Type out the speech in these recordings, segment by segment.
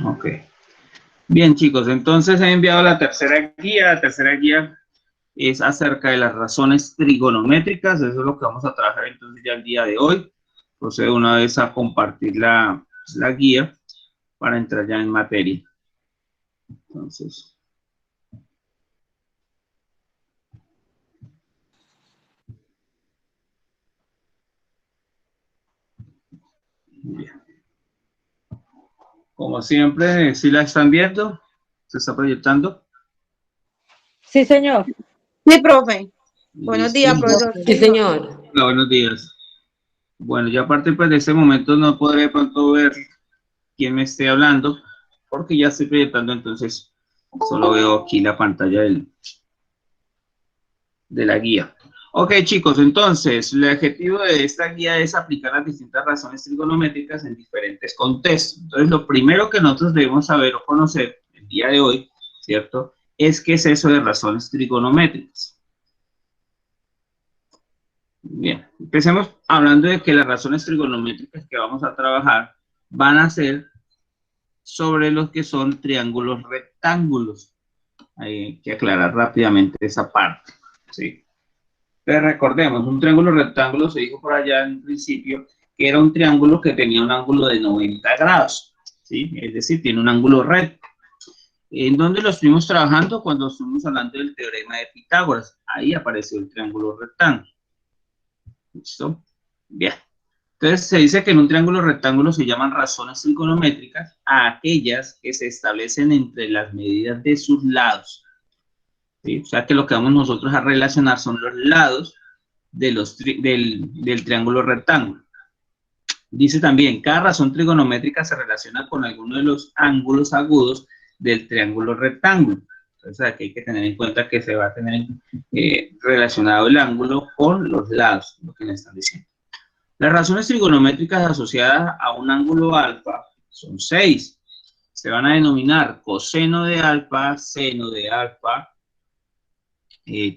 Ok. Bien, chicos, entonces he enviado la tercera guía. La tercera guía es acerca de las razones trigonométricas. Eso es lo que vamos a trabajar entonces ya el día de hoy. Procedo una vez a compartir la guía para entrar ya en materia. Entonces, bien. Como siempre, ¿sí la están viendo? ¿Se está proyectando? Sí, señor. Sí, profe. Buenos Listo. días, profesor. Sí, señor. Hola, buenos días. Bueno, yo a partir pues, de este momento no podré de pronto ver quién me esté hablando, porque ya estoy proyectando, entonces solo veo aquí la pantalla de la guía. Ok, chicos, entonces, el objetivo de esta guía es aplicar las distintas razones trigonométricas en diferentes contextos. Entonces, lo primero que nosotros debemos saber o conocer el día de hoy, ¿cierto? Es qué es eso de razones trigonométricas. Bien, empecemos hablando de que las razones trigonométricas que vamos a trabajar van a ser sobre los que son triángulos rectángulos. Hay que aclarar rápidamente esa parte, ¿sí? Pero recordemos, un triángulo rectángulo se dijo por allá en principio que era un triángulo que tenía un ángulo de 90 grados, ¿sí? Es decir, tiene un ángulo recto. ¿En dónde lo estuvimos trabajando? Cuando estuvimos hablando del teorema de Pitágoras. Ahí apareció el triángulo rectángulo. ¿Listo? Bien. Entonces se dice que en un triángulo rectángulo se llaman razones trigonométricas a aquellas que se establecen entre las medidas de sus lados, ¿sí? O sea que lo que vamos nosotros a relacionar son los lados de del triángulo rectángulo. Dice también, cada razón trigonométrica se relaciona con alguno de los ángulos agudos del triángulo rectángulo. Entonces aquí hay que tener en cuenta que se va a tener relacionado el ángulo con los lados, lo que me están diciendo. Las razones trigonométricas asociadas a un ángulo alfa son 6. Se van a denominar coseno de alfa, seno de alfa,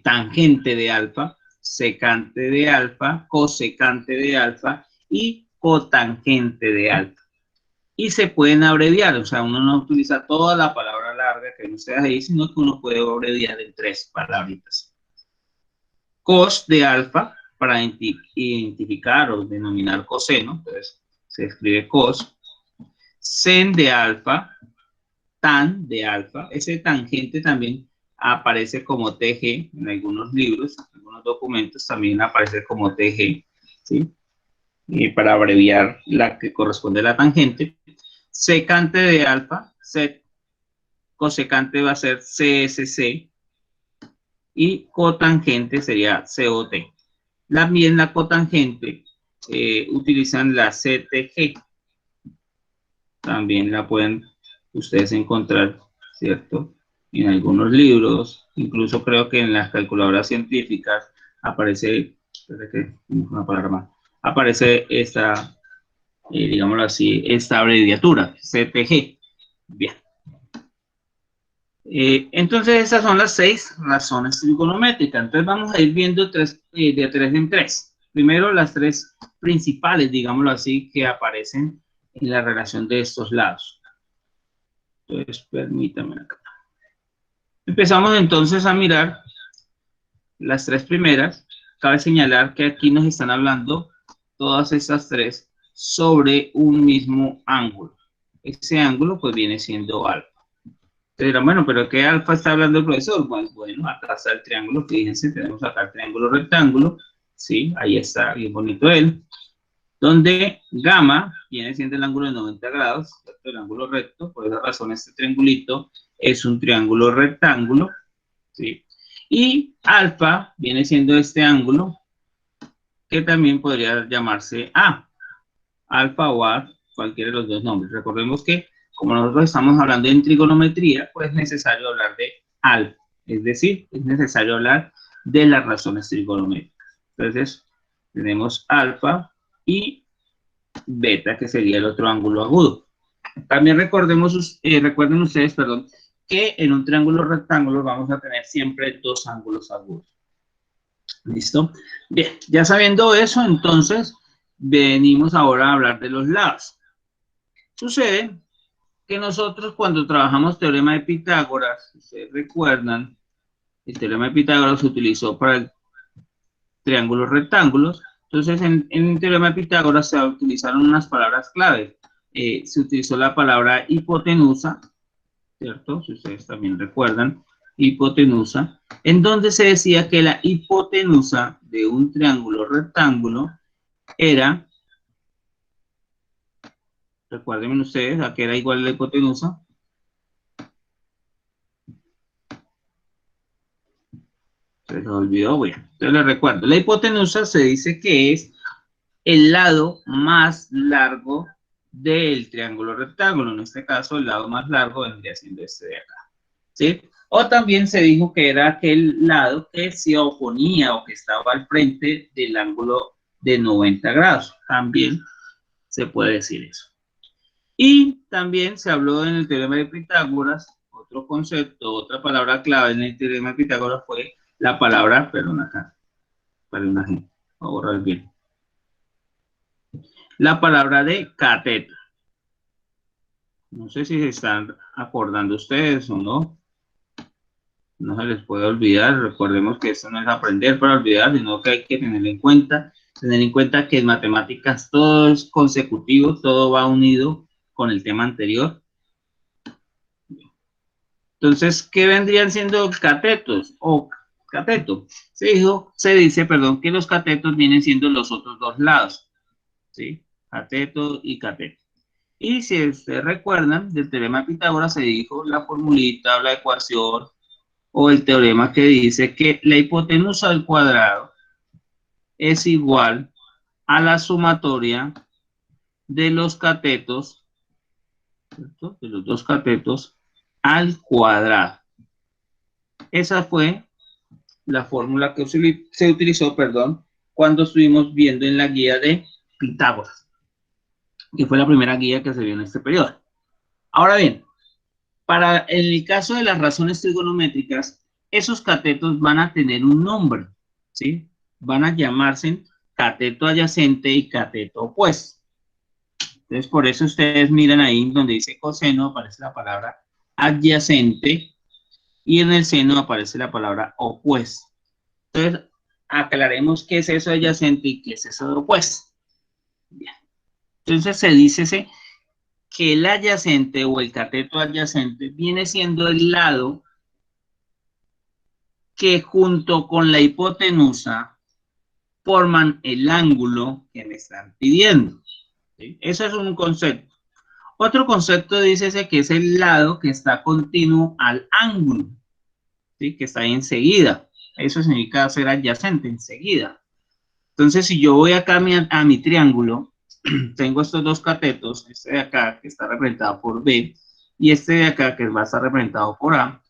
tangente de alfa, secante de alfa, cosecante de alfa y cotangente de alfa. Y se pueden abreviar, o sea, uno no utiliza toda la palabra larga que no sea ahí, sino que uno puede abreviar en 3 palabritas. Cos de alfa, para identificar o denominar coseno, entonces se escribe cos. Sen de alfa, tan de alfa, ese tangente también aparece como TG en algunos libros, en algunos documentos también aparece como TG, ¿sí? Y para abreviar la que corresponde a la tangente. Secante de alfa, sec, cosecante va a ser CSC y cotangente sería COT. También la cotangente utilizan la CTG, también la pueden ustedes encontrar, ¿cierto? En algunos libros, incluso creo que en las calculadoras científicas aparece, una palabra más, aparece esta, digámoslo así, esta abreviatura, CTG. Bien. Entonces, esas son las 6 razones trigonométricas. Entonces, vamos a ir viendo de 3 en 3. Primero, las 3 principales, digámoslo así, que aparecen en la relación de estos lados. Entonces, permítanme acá. Empezamos entonces a mirar las 3 primeras. Cabe señalar que aquí nos están hablando todas estas 3 sobre un mismo ángulo. Ese ángulo pues viene siendo alfa. Entonces dirán, bueno, pero ¿qué alfa está hablando el profesor? Bueno, acá está el triángulo, fíjense, tenemos acá el triángulo rectángulo, ¿sí? Ahí está, bien bonito él. Donde gamma viene siendo el ángulo de 90 grados, ¿cierto? El ángulo recto, por esa razón este triangulito es un triángulo rectángulo, ¿sí? Y alfa viene siendo este ángulo, que también podría llamarse A, alfa o A, cualquiera de los dos nombres. Recordemos que, como nosotros estamos hablando en trigonometría, pues es necesario hablar de alfa, es decir, es necesario hablar de las razones trigonométricas. Entonces, tenemos alfa y beta, que sería el otro ángulo agudo. También recuerden ustedes, perdón, que en un triángulo rectángulo vamos a tener siempre 2 ángulos agudos. ¿Listo? Bien, ya sabiendo eso, entonces venimos ahora a hablar de los lados. Sucede que nosotros cuando trabajamos teorema de Pitágoras, si ustedes recuerdan, el teorema de Pitágoras se utilizó para el triángulos rectángulos. Entonces, en el teorema de Pitágoras se utilizaron unas palabras clave. Se utilizó la palabra hipotenusa, ¿cierto? Si ustedes también recuerdan, hipotenusa, en donde se decía que la hipotenusa de un triángulo rectángulo era, recuerden ustedes, ¿a qué era igual la hipotenusa? Se les olvidó, bueno, entonces les recuerdo. La hipotenusa se dice que es el lado más largo del triángulo rectángulo. En este caso, el lado más largo vendría siendo este de acá, ¿sí? O también se dijo que era aquel lado que se oponía o que estaba al frente del ángulo de 90 grados. También se puede decir eso. Y también se habló en el teorema de Pitágoras, otro concepto, otra palabra clave en el teorema de Pitágoras fue la palabra, perdón acá, para una gente, voy a borrar bien. La palabra de cateto. No sé si se están acordando ustedes o no. No se les puede olvidar. Recordemos que esto no es aprender para olvidar, sino que hay que tener en cuenta que en matemáticas todo es consecutivo, todo va unido con el tema anterior. Entonces, ¿qué vendrían siendo catetos o cateto? Se dice, perdón, que los catetos vienen siendo los otros dos lados, ¿sí? Cateto y cateto. Y si ustedes recuerdan, del teorema de Pitágoras se dijo la formulita o la ecuación o el teorema que dice que la hipotenusa al cuadrado es igual a la sumatoria de los catetos, ¿cierto? De los dos catetos al cuadrado. Esa fue la fórmula que se utilizó, perdón, cuando estuvimos viendo en la guía de Pitágoras, que fue la primera guía que se vio en este periodo. Ahora bien, en el caso de las razones trigonométricas, esos catetos van a tener un nombre, ¿sí? Van a llamarse cateto adyacente y cateto opuesto. Entonces, por eso ustedes miran ahí donde dice coseno, aparece la palabra adyacente y en el seno aparece la palabra opuesto. Entonces, aclaremos qué es eso adyacente y qué es eso de opuesto. Bien. Entonces, se dice que el adyacente o el cateto adyacente viene siendo el lado que junto con la hipotenusa forman el ángulo que me están pidiendo, ¿sí? Eso es un concepto. Otro concepto dice que es el lado que está continuo al ángulo, ¿sí? Que está ahí enseguida. Eso significa ser adyacente, enseguida. Entonces, si yo voy acá a mi triángulo, tengo estos dos catetos, este de acá que está representado por B y este de acá que va a estar representado por A.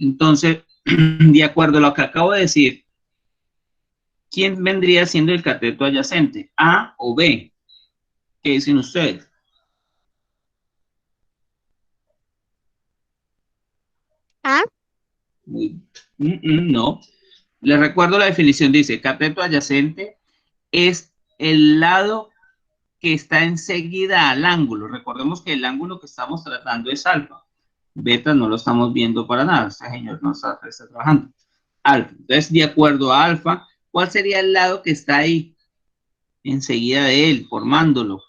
Entonces, de acuerdo a lo que acabo de decir, ¿quién vendría siendo el cateto adyacente? ¿A o B? ¿Qué dicen ustedes? ¿Ah? No. Les recuerdo la definición, dice, cateto adyacente es el lado que está enseguida al ángulo. Recordemos que el ángulo que estamos tratando es alfa. Beta no lo estamos viendo para nada. Este señor no está trabajando. Alfa. Entonces, de acuerdo a alfa, ¿cuál sería el lado que está ahí enseguida de él, formándolo?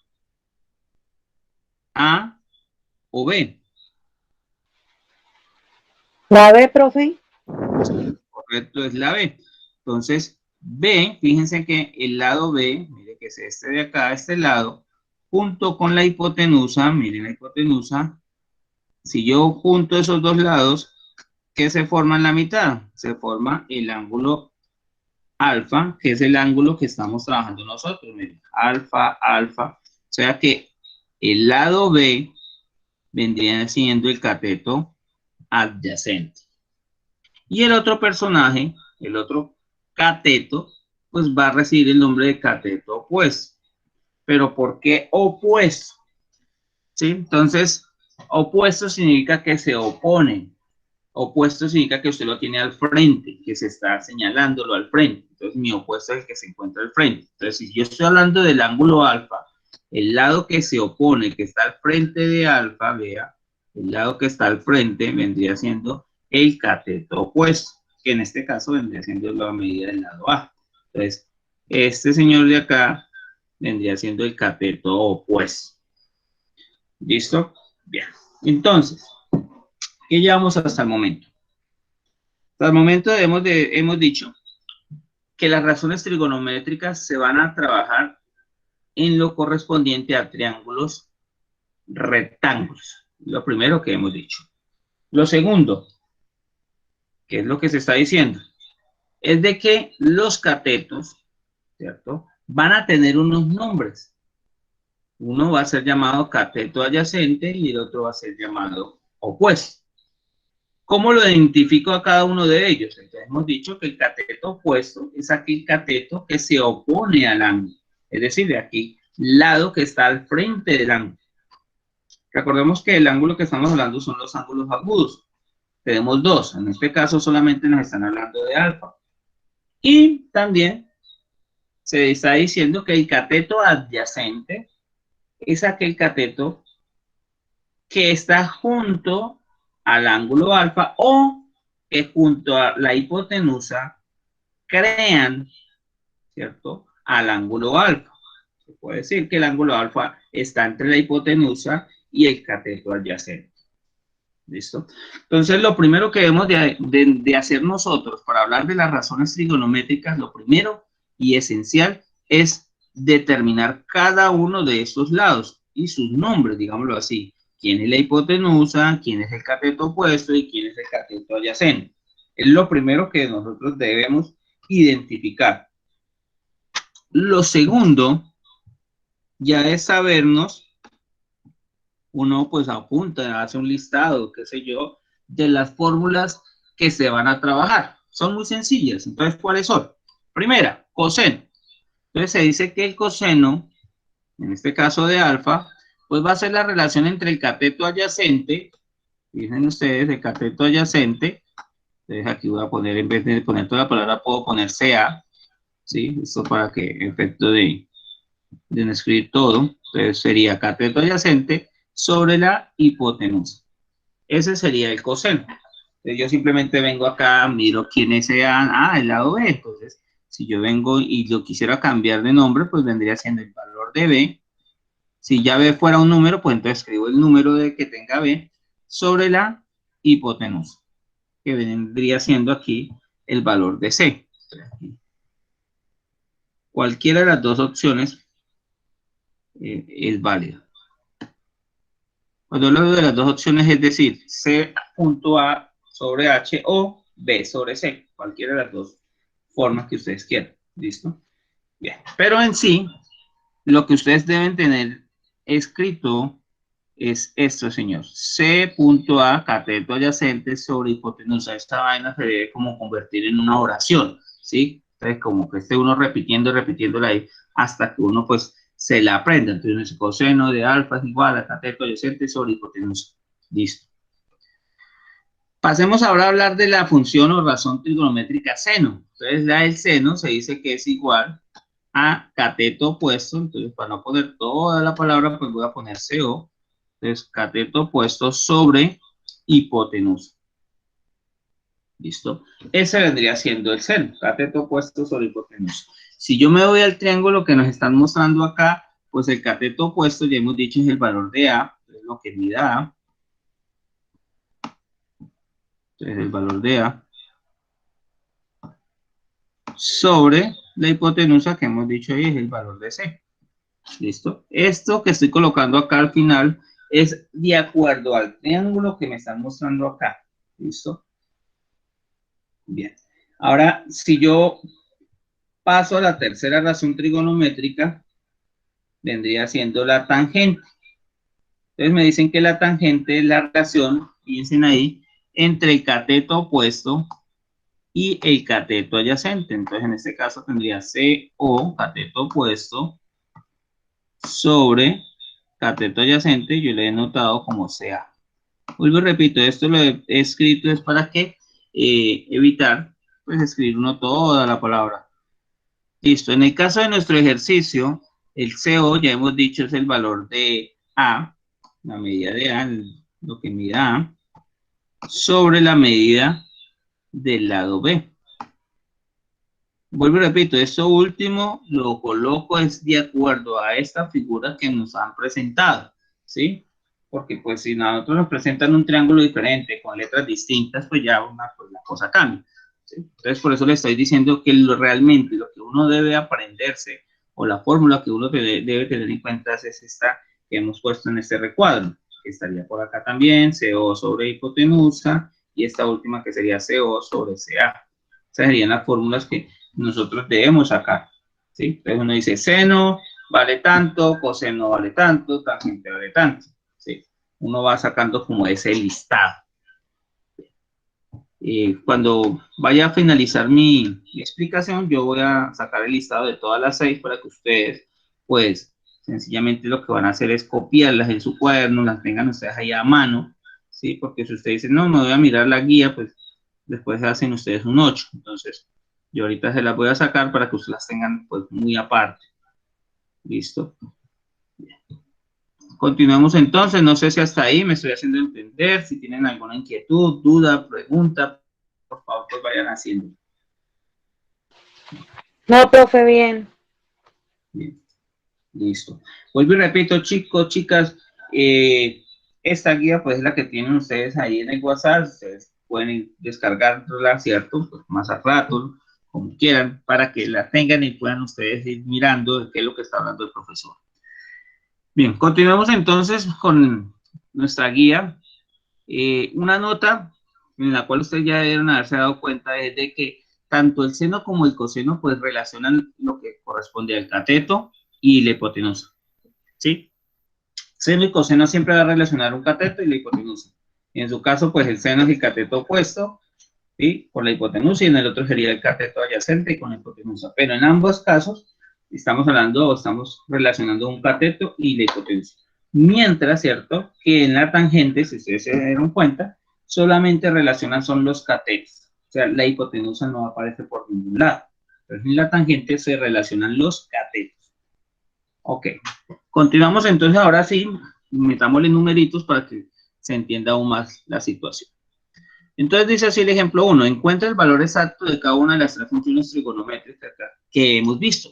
¿A o B? La B, profe. Correcto, es la B. Entonces, B, fíjense que el lado B, mire que es este de acá, este lado, junto con la hipotenusa, miren la hipotenusa, si yo junto esos dos lados, ¿qué se forma en la mitad? Se forma el ángulo alfa, que es el ángulo que estamos trabajando nosotros, miren, alfa, alfa, o sea que el lado B vendría siendo el cateto adyacente. Y el otro personaje, el otro cateto, pues va a recibir el nombre de cateto opuesto. ¿Pero por qué opuesto? ¿Sí? Entonces, opuesto significa que se oponen. Opuesto significa que usted lo tiene al frente, que se está señalándolo al frente. Entonces, mi opuesto es el que se encuentra al frente. Entonces, si yo estoy hablando del ángulo alfa, el lado que se opone, que está al frente de alfa, vea, el lado que está al frente vendría siendo el cateto opuesto, que en este caso vendría siendo la medida del lado A. Entonces, este señor de acá vendría siendo el cateto opuesto. ¿Listo? Bien. Entonces, ¿qué llevamos hasta el momento? Hasta el momento hemos dicho que las razones trigonométricas se van a trabajar en lo correspondiente a triángulos rectángulos. Lo primero que hemos dicho. Lo segundo, que es lo que se está diciendo, es de que los catetos, ¿cierto?, van a tener unos nombres. Uno va a ser llamado cateto adyacente y el otro va a ser llamado opuesto. ¿Cómo lo identifico a cada uno de ellos? Entonces hemos dicho que el cateto opuesto es aquel cateto que se opone al ángulo. Es decir, de aquí, lado que está al frente del ángulo. Recordemos que el ángulo que estamos hablando son los ángulos agudos. Tenemos dos. En este caso solamente nos están hablando de alfa. Y también se está diciendo que el cateto adyacente es aquel cateto que está junto al ángulo alfa o que junto a la hipotenusa crean, ¿cierto?, al ángulo alfa. Se puede decir que el ángulo alfa está entre la hipotenusa y el cateto adyacente. ¿Listo? Entonces, lo primero que debemos de hacer nosotros para hablar de las razones trigonométricas, lo primero y esencial es determinar cada uno de estos lados y sus nombres, digámoslo así. ¿Quién es la hipotenusa? ¿Quién es el cateto opuesto? ¿Y quién es el cateto adyacente? Es lo primero que nosotros debemos identificar. Lo segundo ya es sabernos, uno pues apunta, hace un listado, qué sé yo, de las fórmulas que se van a trabajar. Son muy sencillas. Entonces, ¿cuáles son? Primera, coseno. Entonces se dice que el coseno, en este caso de alfa, pues va a ser la relación entre el cateto adyacente, fíjense ustedes, el cateto adyacente, entonces aquí voy a poner, en vez de poner toda la palabra, puedo poner CA, ¿sí? Esto para que, efecto de no escribir todo, entonces sería cateto adyacente sobre la hipotenusa. Ese sería el coseno. Entonces yo simplemente vengo acá, miro quiénes sean, el lado B. Entonces, si yo vengo y lo quisiera cambiar de nombre, pues vendría siendo el valor de B. Si ya B fuera un número, pues entonces escribo el número de que tenga B sobre la hipotenusa, que vendría siendo aquí el valor de C. Cualquiera de las dos opciones es válida. Cuando hablo de las dos opciones, es decir, C.A sobre H o B sobre C, cualquiera de las dos formas que ustedes quieran. ¿Listo? Bien. Pero en sí, lo que ustedes deben tener escrito es esto, señor. C.A cateto adyacente sobre hipotenusa. Esta vaina se debe como convertir en una oración, ¿sí? Entonces, como que esté uno repitiendo y repitiéndola ahí hasta que uno, pues, se la aprenda. Entonces, el coseno de alfa es igual a cateto adyacente sobre hipotenusa. Listo. Pasemos ahora a hablar de la función o razón trigonométrica seno. Entonces, la del seno se dice que es igual a cateto opuesto. Entonces, para no poner toda la palabra, pues voy a poner CO. Entonces, cateto opuesto sobre hipotenusa. ¿Listo? Ese vendría siendo el seno, cateto opuesto sobre hipotenusa. Si yo me voy al triángulo que nos están mostrando acá, pues el cateto opuesto, ya hemos dicho, es el valor de A, es lo que mide A. Entonces, el valor de A sobre la hipotenusa que hemos dicho ahí es el valor de C. ¿Listo? Esto que estoy colocando acá al final es de acuerdo al triángulo que me están mostrando acá. ¿Listo? Bien. Ahora, si yo paso a la tercera razón trigonométrica, vendría siendo la tangente. Entonces me dicen que la tangente es la relación, piensen ahí, entre el cateto opuesto y el cateto adyacente. Entonces en este caso tendría CO, cateto opuesto, sobre cateto adyacente, yo le he notado como CA. Vuelvo y repito, esto lo he escrito es para que evitar pues escribir uno toda la palabra. Listo, en el caso de nuestro ejercicio, el CO ya hemos dicho es el valor de A, la medida de A, lo que me da sobre la medida del lado B. Vuelvo y repito, esto último lo coloco es de acuerdo a esta figura que nos han presentado, ¿sí? Porque pues si nosotros nos presentan un triángulo diferente con letras distintas, pues ya pues la cosa cambia, ¿sí? Entonces por eso le estoy diciendo que realmente lo que uno debe aprenderse o la fórmula que uno debe tener en cuenta es esta que hemos puesto en este recuadro, que estaría por acá también, CO sobre hipotenusa, y esta última que sería CO sobre CA. Esas serían las fórmulas que nosotros debemos sacar, ¿sí? Entonces uno dice seno vale tanto, coseno vale tanto, tangente vale tanto, ¿sí? Uno va sacando como ese listado. Cuando vaya a finalizar mi explicación, yo voy a sacar el listado de todas las 6 para que ustedes, pues, sencillamente lo que van a hacer es copiarlas en su cuaderno, las tengan ustedes ahí a mano, ¿sí? Porque si ustedes dicen, no, me voy a mirar la guía, pues, después hacen ustedes un 8. Entonces, yo ahorita se las voy a sacar para que ustedes las tengan, pues, muy aparte. ¿Listo? Bien. Continuamos entonces, no sé si hasta ahí me estoy haciendo entender, si tienen alguna inquietud, duda, pregunta, por favor, pues vayan haciendo. No, profe, bien. Bien, listo. Vuelvo y repito, chicos, chicas, esta guía pues es la que tienen ustedes ahí en el WhatsApp, ustedes pueden descargarla, ¿cierto? Pues más a rato, como quieran, para que la tengan y puedan ustedes ir mirando de qué es lo que está hablando el profesor. Bien, continuamos entonces con nuestra guía. Una nota en la cual ustedes ya deben haberse dado cuenta es de que tanto el seno como el coseno pues relacionan lo que corresponde al cateto y la hipotenusa, ¿sí? Seno y coseno siempre va a relacionar un cateto y la hipotenusa. En su caso, pues el seno es el cateto opuesto, ¿sí? Por la hipotenusa, y en el otro sería el cateto adyacente y con la hipotenusa. Pero en ambos casos estamos hablando o estamos relacionando un cateto y la hipotenusa. Mientras, ¿cierto? Que en la tangente, si ustedes se dieron cuenta, solamente relacionan son los catetos. O sea, la hipotenusa no aparece por ningún lado. Entonces, en la tangente se relacionan los catetos. Ok. Continuamos entonces, ahora sí, metámosle numeritos para que se entienda aún más la situación. Entonces dice así el ejemplo 1, encuentra el valor exacto de cada una de las 3 funciones trigonométricas que hemos visto.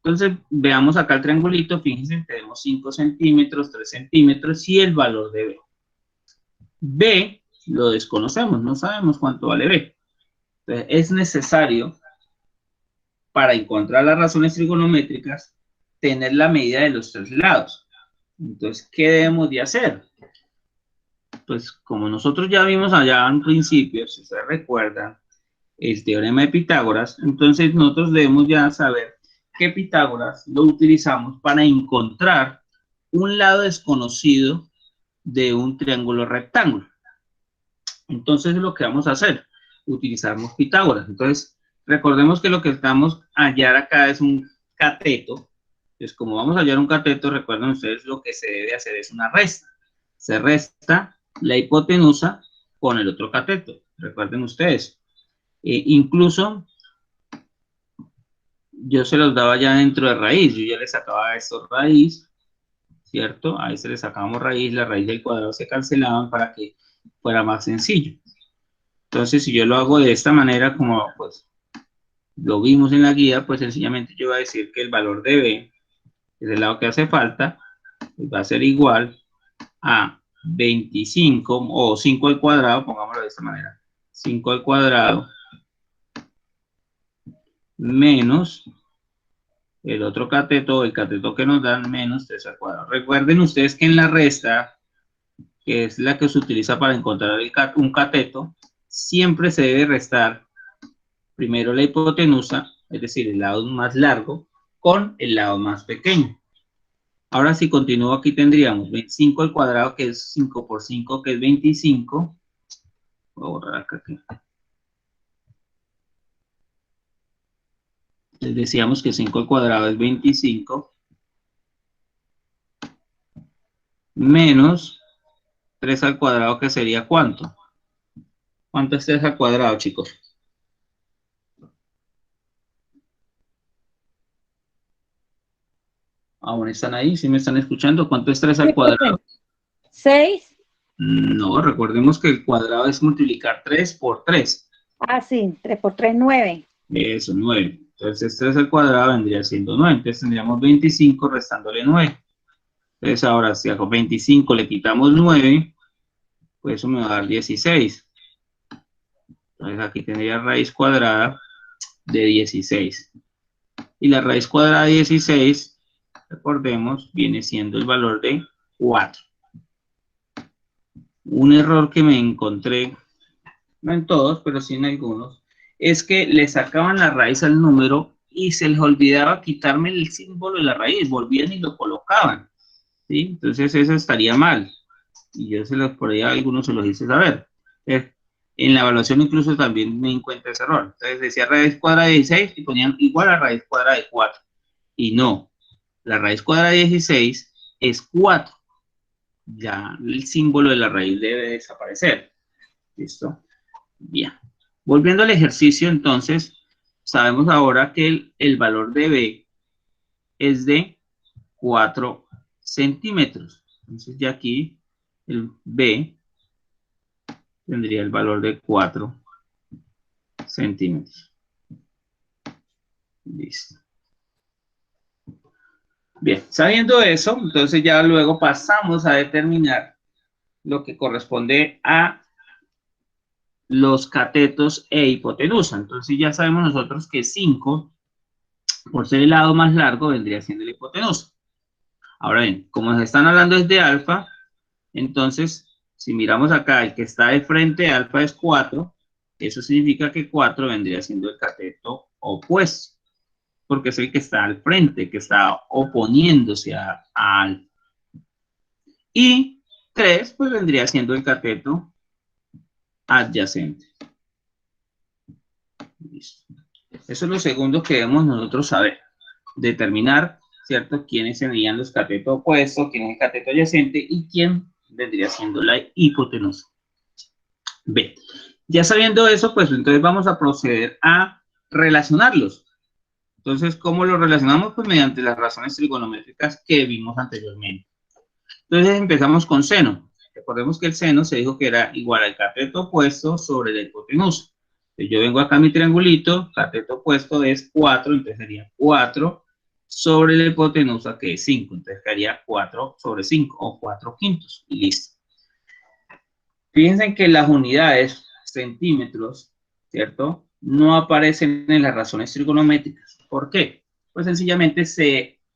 Entonces veamos acá el triangulito, fíjense, tenemos 5 centímetros, 3 centímetros y el valor de B. B lo desconocemos, no sabemos cuánto vale B. Entonces es necesario, para encontrar las razones trigonométricas, tener la medida de los 3 lados. Entonces, ¿qué debemos de hacer? Pues como nosotros ya vimos allá en principio, si se recuerdan, el teorema de Pitágoras, entonces nosotros debemos ya saber que Pitágoras lo utilizamos para encontrar un lado desconocido de un triángulo rectángulo. Entonces lo que vamos a hacer, utilizamos Pitágoras. Entonces recordemos que lo que estamos a hallar acá es un cateto. Entonces como vamos a hallar un cateto, recuerden ustedes lo que se debe hacer es una resta. Se resta la hipotenusa con el otro cateto. Recuerden ustedes. Incluso yo se los daba ya dentro de raíz, yo ya les sacaba esto raíz, ¿cierto? Ahí se les sacábamos raíz, la raíz del cuadrado se cancelaban para que fuera más sencillo. Entonces, si yo lo hago de esta manera, como pues lo vimos en la guía, pues sencillamente yo voy a decir que el valor de B, que es el lado que hace falta, pues va a ser igual a 25 o 5 al cuadrado, pongámoslo de esta manera, 5 al cuadrado menos el otro cateto, el cateto que nos dan, menos 3 al cuadrado. Recuerden ustedes que en la resta, que es la que se utiliza para encontrar un cateto, siempre se debe restar primero la hipotenusa, es decir, el lado más largo, con el lado más pequeño. Ahora si continúo aquí tendríamos 25 al cuadrado, que es 5 por 5, que es 25. Voy a borrar acá. Les decíamos que 5 al cuadrado es 25 menos 3 al cuadrado, que sería ¿cuánto? ¿Cuánto es 3 al cuadrado, chicos? Aún están ahí, ¿sí me están escuchando? ¿Cuánto es 3 al Sí, profe. cuadrado? 6 No, recordemos que el cuadrado es multiplicar 3 por 3. Ah, sí, 3 por 3, 9. Eso, 9. Entonces 3 al cuadrado vendría siendo 9. Entonces tendríamos 25 restándole 9. Entonces ahora si a 25 le quitamos 9, pues eso me va a dar 16. Entonces aquí tendría raíz cuadrada de 16. Y la raíz cuadrada de 16, recordemos, viene siendo el valor de 4. Un error que me encontré, no en todos, pero sí en algunos, es que le sacaban la raíz al número y se les olvidaba quitarme el símbolo de la raíz, volvían y lo colocaban, ¿sí? Entonces eso estaría mal. Y yo por ahí a algunos se los hice saber. En la evaluación incluso también me encuentro ese error. Entonces decía raíz cuadrada de 16 y ponían igual a raíz cuadrada de 4. Y no, la raíz cuadrada de 16 es 4. Ya el símbolo de la raíz debe desaparecer. ¿Listo? Bien. Volviendo al ejercicio, entonces, sabemos ahora que el valor de B es de 4 centímetros. Entonces ya aquí el B tendría el valor de 4 centímetros. Listo. Bien, sabiendo eso, entonces ya luego pasamos a determinar lo que corresponde a los catetos e hipotenusa. Entonces ya sabemos nosotros que 5, por ser el lado más largo, vendría siendo la hipotenusa. Ahora bien, como nos están hablando desde alfa, entonces, si miramos acá, el que está de frente a alfa es 4, eso significa que 4 vendría siendo el cateto opuesto, porque es el que está al frente, que está oponiéndose a alfa. Y 3, pues vendría siendo el cateto adyacente. Listo. Eso es lo segundo que debemos nosotros saber. Determinar, ¿cierto?, quiénes serían los catetos opuestos, quién es el cateto adyacente y quién vendría siendo la hipotenusa. B. Ya sabiendo eso, pues entonces vamos a proceder a relacionarlos. Entonces, ¿cómo los relacionamos? Pues mediante las razones trigonométricas que vimos anteriormente. Entonces empezamos con seno. Recordemos que el seno se dijo que era igual al cateto opuesto sobre la hipotenusa. Entonces yo vengo acá a mi triangulito, cateto opuesto es 4, entonces sería 4 sobre la hipotenusa que es 5. Entonces quedaría 4 sobre 5 o 4 quintos y listo. Fíjense que las unidades centímetros, ¿cierto?, no aparecen en las razones trigonométricas. ¿Por qué? Pues sencillamente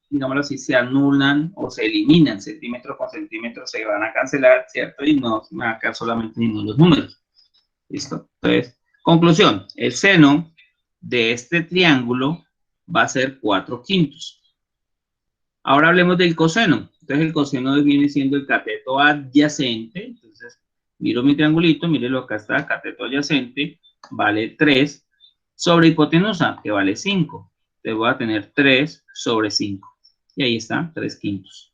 digámoslo así, se anulan o se eliminan. Centímetros con centímetros se van a cancelar, ¿cierto? Y no van a quedar solamente los números. ¿Listo? Entonces, conclusión, el seno de este triángulo va a ser 4 quintos. Ahora hablemos del coseno. Entonces, el coseno viene siendo el cateto adyacente. Entonces, miro mi triangulito, mírelo, acá está, cateto adyacente, vale 3 sobre hipotenusa, que vale 5. Entonces voy a tener 3 sobre 5. Y ahí está, 3 quintos.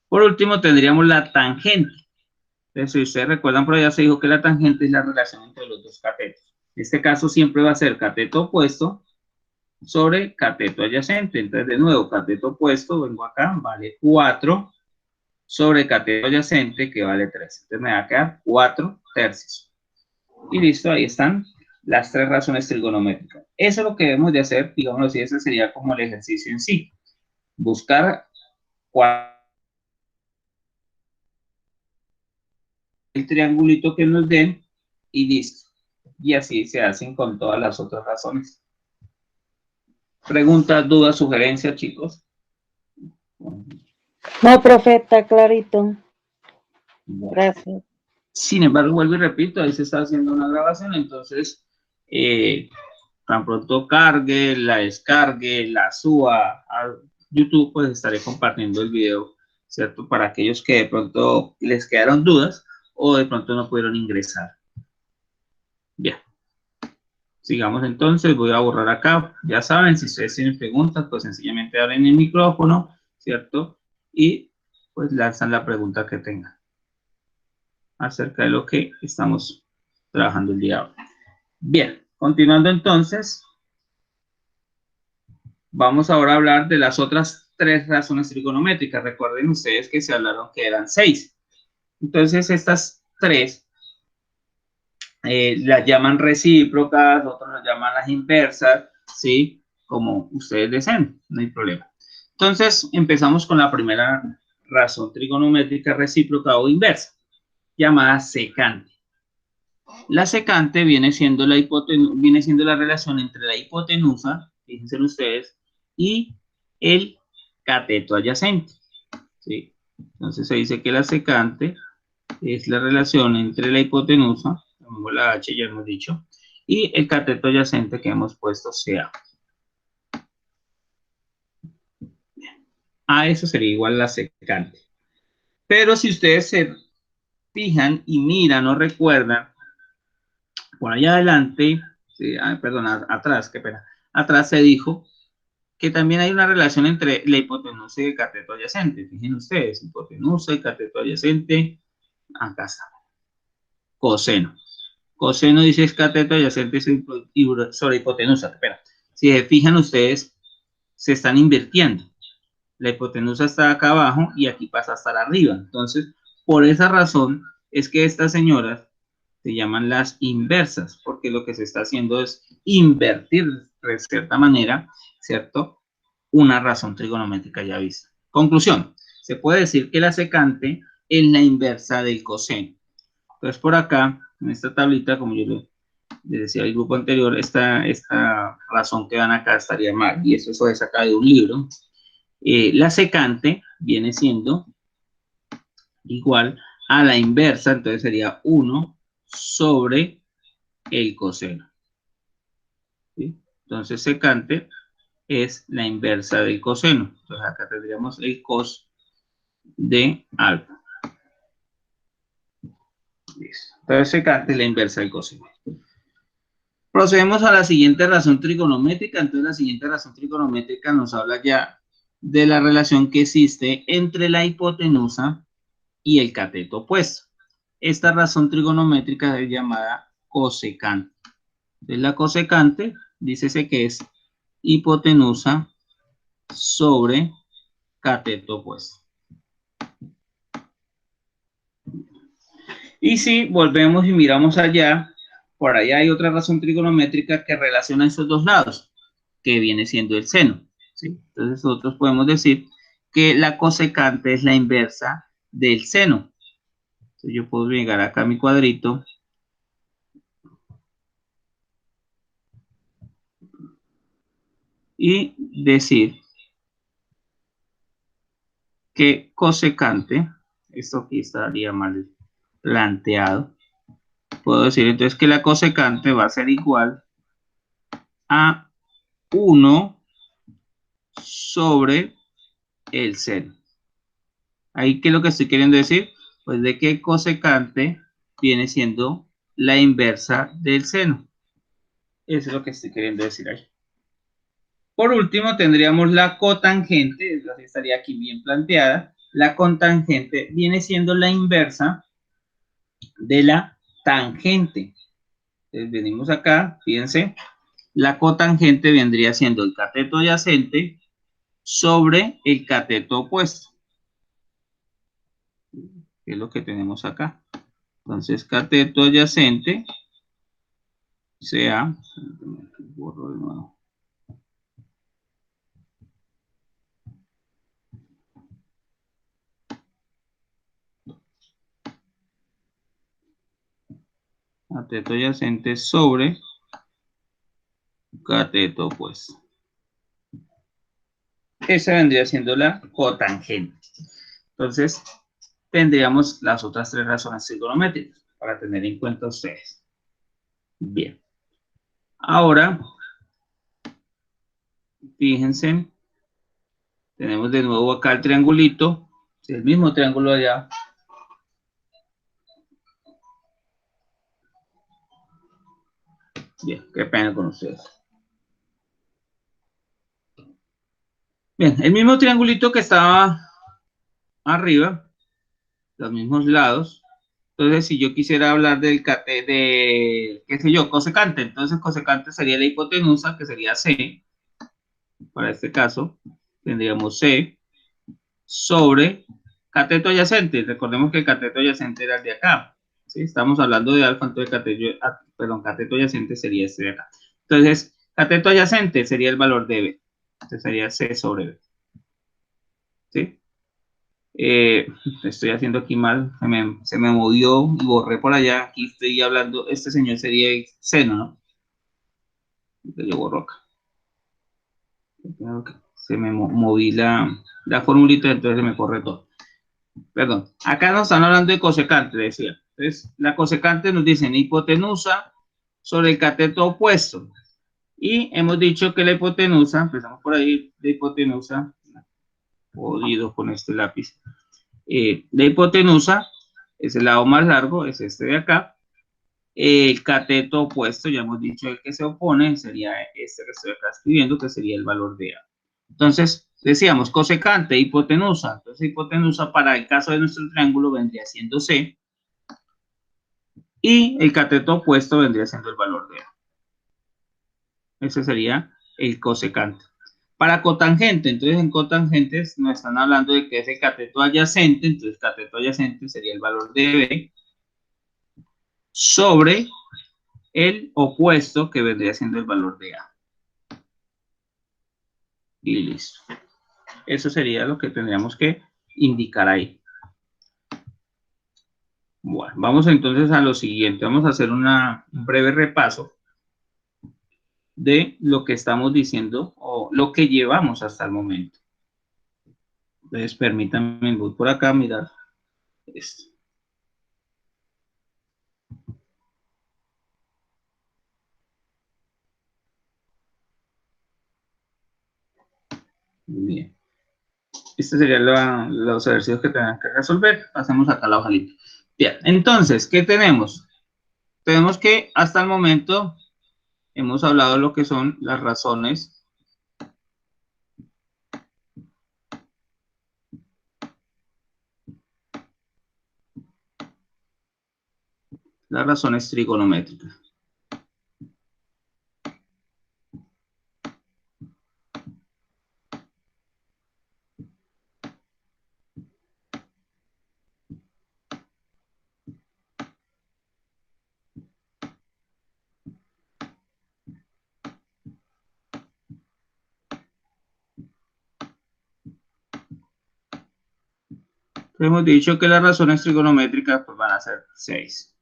Por último, tendríamos la tangente. Entonces, si ustedes recuerdan, por allá se dijo que la tangente es la relación entre los dos catetos. En este caso siempre va a ser cateto opuesto sobre cateto adyacente. Entonces, de nuevo, cateto opuesto, vengo acá, vale 4 sobre cateto adyacente, que vale 3. Entonces me va a quedar 4 tercios. Y listo, ahí están las tres razones trigonométricas. Eso es lo que debemos de hacer, digamos así, ese sería como el ejercicio en sí. Buscar el triangulito que nos den y listo. Y así se hacen con todas las otras razones. Preguntas, dudas, sugerencias, chicos. No, profe, está clarito. Gracias. Sin embargo, vuelvo y repito, ahí se está haciendo una grabación, entonces, tan pronto cargue, la descargue, la suba a YouTube, pues estaré compartiendo el video, ¿cierto? Para aquellos que de pronto les quedaron dudas o de pronto no pudieron ingresar. Bien. Sigamos entonces, voy a borrar acá. Ya saben, si ustedes tienen preguntas, pues sencillamente abren el micrófono, ¿cierto? Y pues lanzan la pregunta que tengan acerca de lo que estamos trabajando el día de hoy. Bien, continuando entonces, vamos ahora a hablar de las otras tres razones trigonométricas. Recuerden ustedes que se hablaron que eran 6. Entonces, estas tres las llaman recíprocas, otros las llaman las inversas, ¿sí? Como ustedes deseen, no hay problema. Entonces, empezamos con la primera razón trigonométrica recíproca o inversa, llamada secante. La secante viene siendo la relación entre la hipotenusa, fíjense ustedes, y el cateto adyacente, ¿sí? Entonces se dice que la secante es la relación entre la hipotenusa, la H ya hemos dicho, y el cateto adyacente que hemos puesto CA. A eso sería igual la secante. Pero si ustedes se fijan y miran o recuerdan, por allá adelante, sí, perdón, atrás, qué pena, atrás se dijo que también hay una relación entre la hipotenusa y el cateto adyacente. Fíjense ustedes, hipotenusa y cateto adyacente, acá está. Coseno. Coseno dice es cateto adyacente sobre hipotenusa, qué pena. Si se fijan ustedes, se están invirtiendo. La hipotenusa está acá abajo y aquí pasa a estar arriba. Entonces, por esa razón es que estas señoras se llaman las inversas, porque lo que se está haciendo es invertir de cierta manera, ¿cierto? Una razón trigonométrica ya vista. Conclusión, se puede decir que la secante es la inversa del coseno. Entonces, por acá, en esta tablita, como yo les decía al grupo anterior, esta razón que van acá estaría mal, y eso es sacado de un libro. La secante viene siendo igual a la inversa, entonces sería 1 sobre el coseno. ¿Sí? Entonces secante es la inversa del coseno. Entonces acá tendríamos el cos de alfa. Listo. Entonces secante es la inversa del coseno. Procedemos a la siguiente razón trigonométrica. Entonces la siguiente razón trigonométrica nos habla ya de la relación que existe entre la hipotenusa y el cateto opuesto. Esta razón trigonométrica es llamada cosecante. Entonces la cosecante, dícese que es hipotenusa sobre cateto opuesto. Y si volvemos y miramos allá, por allá hay otra razón trigonométrica que relaciona esos dos lados, que viene siendo el seno, ¿sí? Entonces nosotros podemos decir que la cosecante es la inversa del seno. Entonces yo puedo llegar acá a mi cuadrito y decir que cosecante, esto aquí estaría mal planteado, puedo decir entonces que la cosecante va a ser igual a 1 sobre el seno. Ahí, ¿qué es lo que estoy queriendo decir? Pues de que cosecante viene siendo la inversa del seno. Eso es lo que estoy queriendo decir ahí. Por último, tendríamos la cotangente, estaría aquí bien planteada. La cotangente viene siendo la inversa de la tangente. Entonces, venimos acá, fíjense, la cotangente vendría siendo el cateto adyacente sobre el cateto opuesto, que es lo que tenemos acá. Entonces, cateto adyacente sea, borro de nuevo. Cateto adyacente sobre cateto opuesto. Esa vendría siendo la cotangente. Entonces, tendríamos las otras tres razones trigonométricas para tener en cuenta ustedes. Bien. Ahora, fíjense, tenemos de nuevo acá el triangulito, el mismo triángulo allá. Bien, qué pena con ustedes. Bien, el mismo triangulito que estaba arriba, los mismos lados. Entonces, si yo quisiera hablar del qué sé yo, cosecante, entonces cosecante sería la hipotenusa, que sería C. Para este caso, tendríamos C sobre cateto adyacente. Recordemos que el cateto adyacente era el de acá. ¿Sí? Estamos hablando de alfa, entonces cateto adyacente sería este de acá. Entonces, cateto adyacente sería el valor de B. Entonces sería C sobre B. ¿Sí? Estoy haciendo aquí mal, se me movió y borré por allá. Aquí estoy hablando, este señor sería el seno, ¿no? Entonces yo borro acá. Se me moví la formulita, entonces se me corre todo. Perdón, acá nos están hablando de cosecante, decía. Entonces, la cosecante nos dicen hipotenusa sobre el cateto opuesto. Y hemos dicho que la hipotenusa, empezamos por ahí, la hipotenusa, jodido con este lápiz. La hipotenusa es el lado más largo, es este de acá. El cateto opuesto, ya hemos dicho, el que se opone sería este que estoy acá escribiendo, que sería el valor de A. Entonces, decíamos cosecante, hipotenusa. Entonces, hipotenusa para el caso de nuestro triángulo vendría siendo C. Y el cateto opuesto vendría siendo el valor de A. Ese sería el cosecante. Para cotangente, entonces en cotangentes nos están hablando de que es el cateto adyacente, entonces cateto adyacente sería el valor de B sobre el opuesto que vendría siendo el valor de A. Y listo. Eso sería lo que tendríamos que indicar ahí. Bueno, vamos entonces a lo siguiente. Vamos a hacer un breve repaso de lo que estamos diciendo o lo que llevamos hasta el momento. Entonces, permítanme, voy por acá a mirar esto. Bien. Estos serían los ejercicios que tengan que resolver. Pasemos acá a la hojalita. Bien, entonces, ¿qué tenemos? Tenemos que hasta el momento hemos hablado de lo que son las razones trigonométricas. Hemos dicho que las razones trigonométricas pues, van a ser 6.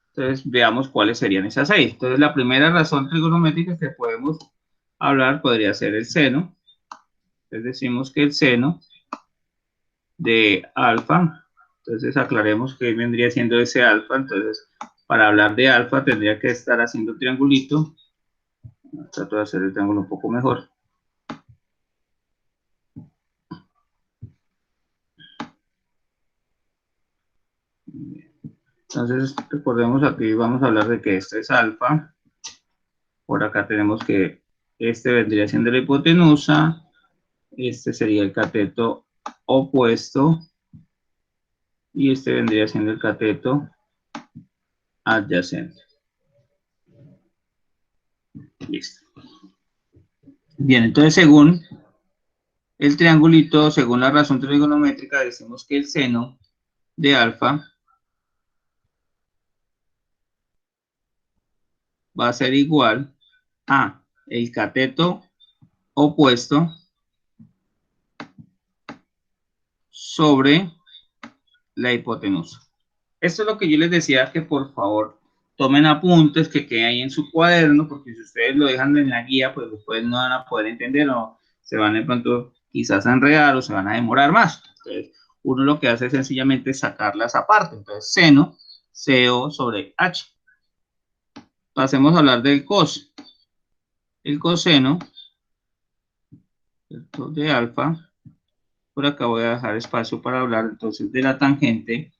Entonces, veamos cuáles serían esas 6. Entonces, la primera razón trigonométrica que podemos hablar podría ser el seno. Entonces, decimos que el seno de alfa, entonces aclaremos que vendría siendo ese alfa. Entonces, para hablar de alfa tendría que estar haciendo el triangulito. Trato de hacer el triángulo un poco mejor. Entonces, recordemos aquí, vamos a hablar de que este es alfa. Por acá tenemos que este vendría siendo la hipotenusa. Este sería el cateto opuesto. Y este vendría siendo el cateto adyacente. Listo. Bien, entonces según el triangulito, según la razón trigonométrica, decimos que el seno de alfa va a ser igual a el cateto opuesto sobre la hipotenusa. Esto es lo que yo les decía, que por favor tomen apuntes, que quede ahí en su cuaderno, porque si ustedes lo dejan en la guía, pues después no van a poder entender o se van de pronto quizás a enredar o se van a demorar más. Entonces, uno lo que hace es sencillamente sacarlas aparte. Entonces, seno, CO sobre H. Pasemos a hablar del cos. El coseno de alfa. Por acá voy a dejar espacio para hablar entonces de la tangente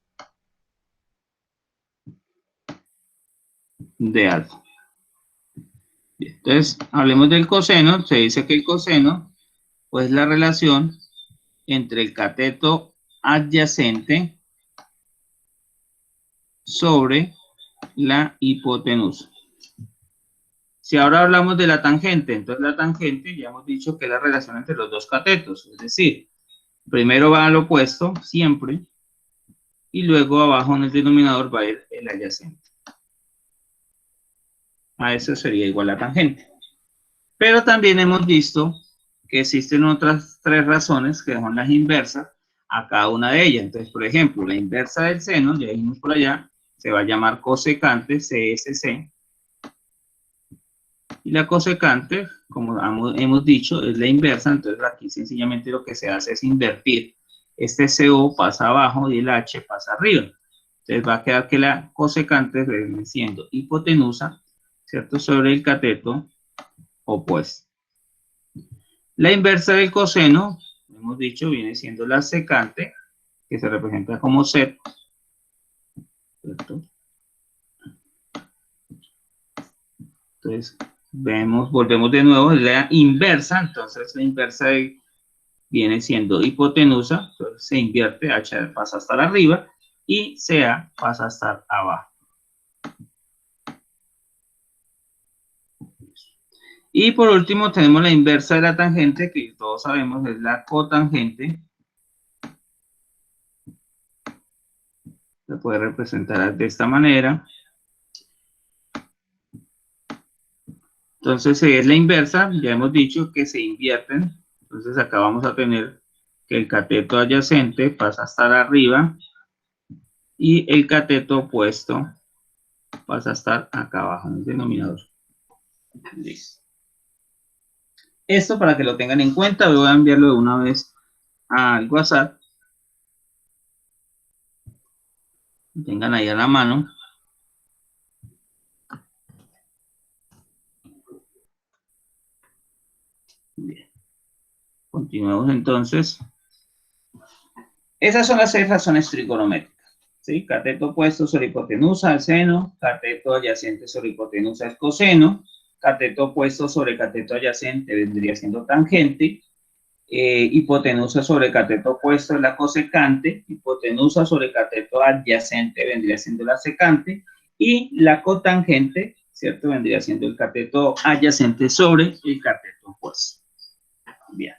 de alfa. Bien, entonces, hablemos del coseno. Se dice que el coseno, pues la relación entre el cateto adyacente sobre la hipotenusa. Si ahora hablamos de la tangente, entonces la tangente ya hemos dicho que es la relación entre los dos catetos, es decir, Primero va al opuesto, siempre, y luego abajo en el denominador va a ir el adyacente. A eso sería igual a tangente. Pero también hemos visto que existen otras tres razones que son las inversas a cada una de ellas. Entonces, por ejemplo, la inversa del seno, ya dijimos por allá, se va a llamar cosecante, CSC. Y la cosecante, como hemos dicho, es la inversa. Entonces, aquí sencillamente lo que se hace es invertir. Este CO pasa abajo y el H pasa arriba. Entonces, va a quedar que la cosecante viene siendo hipotenusa, ¿cierto? Sobre el cateto opuesto. La inversa del coseno, hemos dicho, viene siendo la secante, que se representa como sec, ¿cierto? Entonces, volvemos de nuevo, es la inversa, entonces la inversa viene siendo hipotenusa, entonces se invierte, H pasa a estar arriba, y CA pasa a estar abajo. Y por último tenemos la inversa de la tangente, que todos sabemos es la cotangente. Se puede representar de esta manera. Entonces es la inversa, ya hemos dicho que se invierten. Entonces acá vamos a tener que el cateto adyacente pasa a estar arriba y el cateto opuesto pasa a estar acá abajo en el denominador. Listo. Esto para que lo tengan en cuenta, voy a enviarlo de una vez al WhatsApp. Tengan ahí a la mano. Bien. Continuamos entonces. Esas son las 6 razones trigonométricas. ¿Sí? Cateto opuesto sobre hipotenusa al seno, cateto adyacente sobre hipotenusa al coseno, cateto opuesto sobre cateto adyacente vendría siendo tangente, hipotenusa sobre cateto opuesto es la cosecante, hipotenusa sobre cateto adyacente vendría siendo la secante, y la cotangente, ¿cierto? Vendría siendo el cateto adyacente sobre el cateto opuesto. Bien.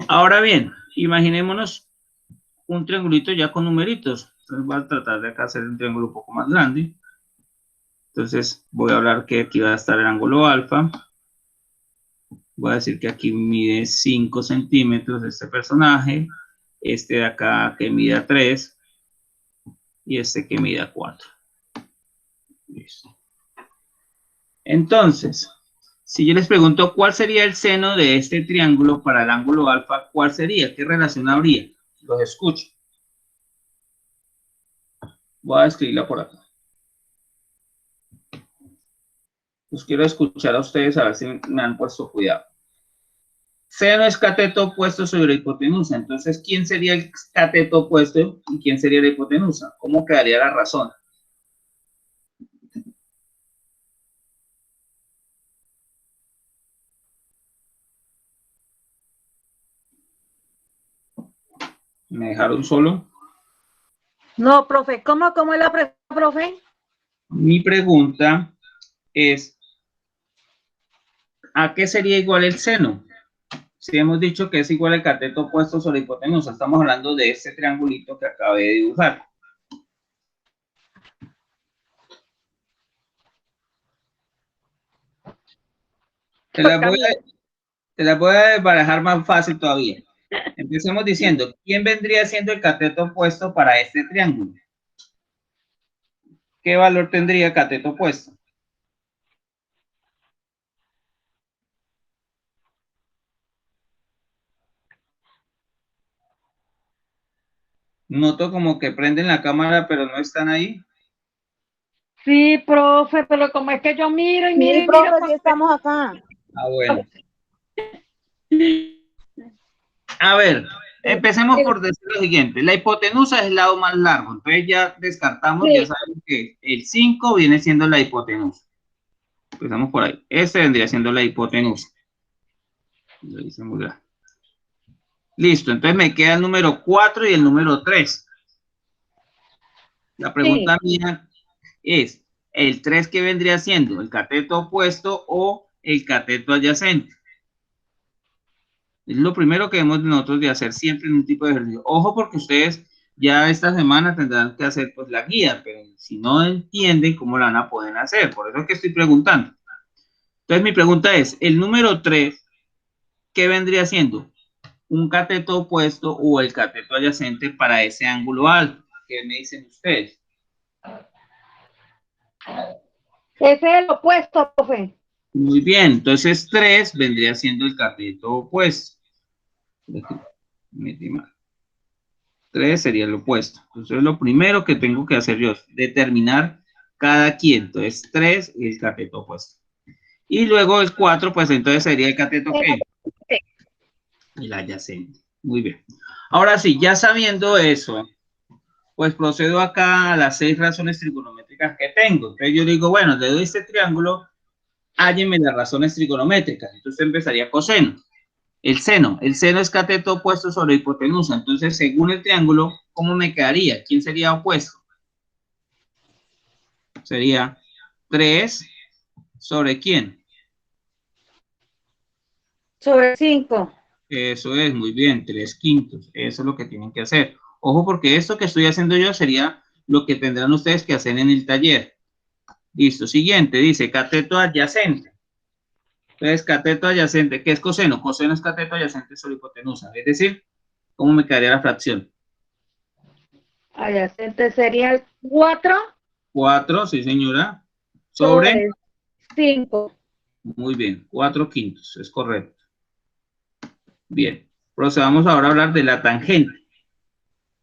Ahora bien, imaginémonos un triangulito ya con numeritos. Entonces voy a tratar de acá hacer un triángulo un poco más grande. Entonces voy a hablar que aquí va a estar el ángulo alfa. Voy a decir que aquí mide 5 centímetros este personaje. Este de acá que mida 3. Y este que mida 4. Listo. Entonces, si yo les pregunto cuál sería el seno de este triángulo para el ángulo alfa, ¿cuál sería? ¿Qué relación habría? Los escucho. Voy a escribirla por acá. Pues quiero escuchar a ustedes a ver si me han puesto cuidado. Seno es cateto opuesto sobre hipotenusa. Entonces, ¿quién sería el cateto opuesto y quién sería la hipotenusa? ¿Cómo quedaría la razón? ¿Me dejaron solo? No, profe, ¿cómo es la pregunta, profe? Mi pregunta es, ¿a qué sería igual el seno? Si hemos dicho que es igual al cateto opuesto sobre hipotenusa, estamos hablando de este triangulito que acabé de dibujar. Te la voy a barajar más fácil todavía. Empecemos diciendo, ¿quién vendría siendo el cateto opuesto para este triángulo? ¿Qué valor tendría cateto opuesto? Noto como que prenden la cámara, pero no están ahí. Sí, profe, pero como es que yo miro y miro. Sí, profe, sí estamos acá. Ah, bueno. A ver, empecemos por decir lo siguiente. La hipotenusa es el lado más largo. Entonces ya descartamos, ya sabemos que el 5 viene siendo la hipotenusa. Empezamos por ahí. Este vendría siendo la hipotenusa. Listo, entonces me queda el número 4 y el número 3. La pregunta mía es, ¿el 3 qué vendría siendo? ¿El cateto opuesto o el cateto adyacente? Es lo primero que debemos nosotros de hacer siempre en un tipo de ejercicio. Ojo, porque ustedes ya esta semana tendrán que hacer pues la guía, pero si no entienden cómo la van a poder hacer. Por eso es que estoy preguntando. Entonces mi pregunta es, el número 3, ¿qué vendría siendo? ¿Un cateto opuesto o el cateto adyacente para ese ángulo alto? ¿Qué me dicen ustedes? Ese es el opuesto, profe. Muy bien, entonces 3 vendría siendo el cateto opuesto. Metí mal. 3 sería el opuesto. Entonces lo primero que tengo que hacer yo es determinar cada quien. Entonces 3 y el cateto opuesto. Y luego el 4, pues entonces sería el cateto ¿qué? El adyacente. Muy bien. Ahora sí, ya sabiendo eso, pues procedo acá a las 6 razones trigonométricas que tengo. Entonces yo digo, bueno, le doy este triángulo, hállenme las razones trigonométricas. Entonces empezaría coseno. El seno es cateto opuesto sobre hipotenusa. Entonces, según el triángulo, ¿cómo me quedaría? ¿Quién sería opuesto? Sería 3 sobre ¿quién? Sobre 5. Eso es, muy bien, 3/5. Eso es lo que tienen que hacer. Ojo, porque esto que estoy haciendo yo sería lo que tendrán ustedes que hacer en el taller. Listo, siguiente, dice cateto adyacente. Entonces, cateto adyacente, ¿qué es coseno? Coseno es cateto adyacente sobre hipotenusa. Es decir, ¿cómo me quedaría la fracción? Adyacente sería el 4 4, sí señora, sobre, sobre 5. muy bien, 4/5, es correcto. Bien, procedamos ahora a hablar de la tangente.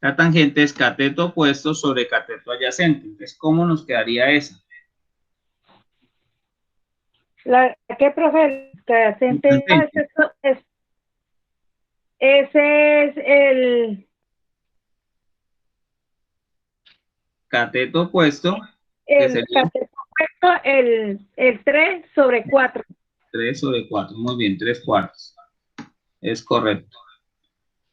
La tangente es cateto opuesto sobre cateto adyacente. Entonces, ¿cómo nos quedaría esa? ¿Qué, profe? Adyacente ese es el Cateto opuesto, que sería cateto opuesto, el 3 sobre 4. 3 sobre 4. Muy bien, 3/4. Es correcto.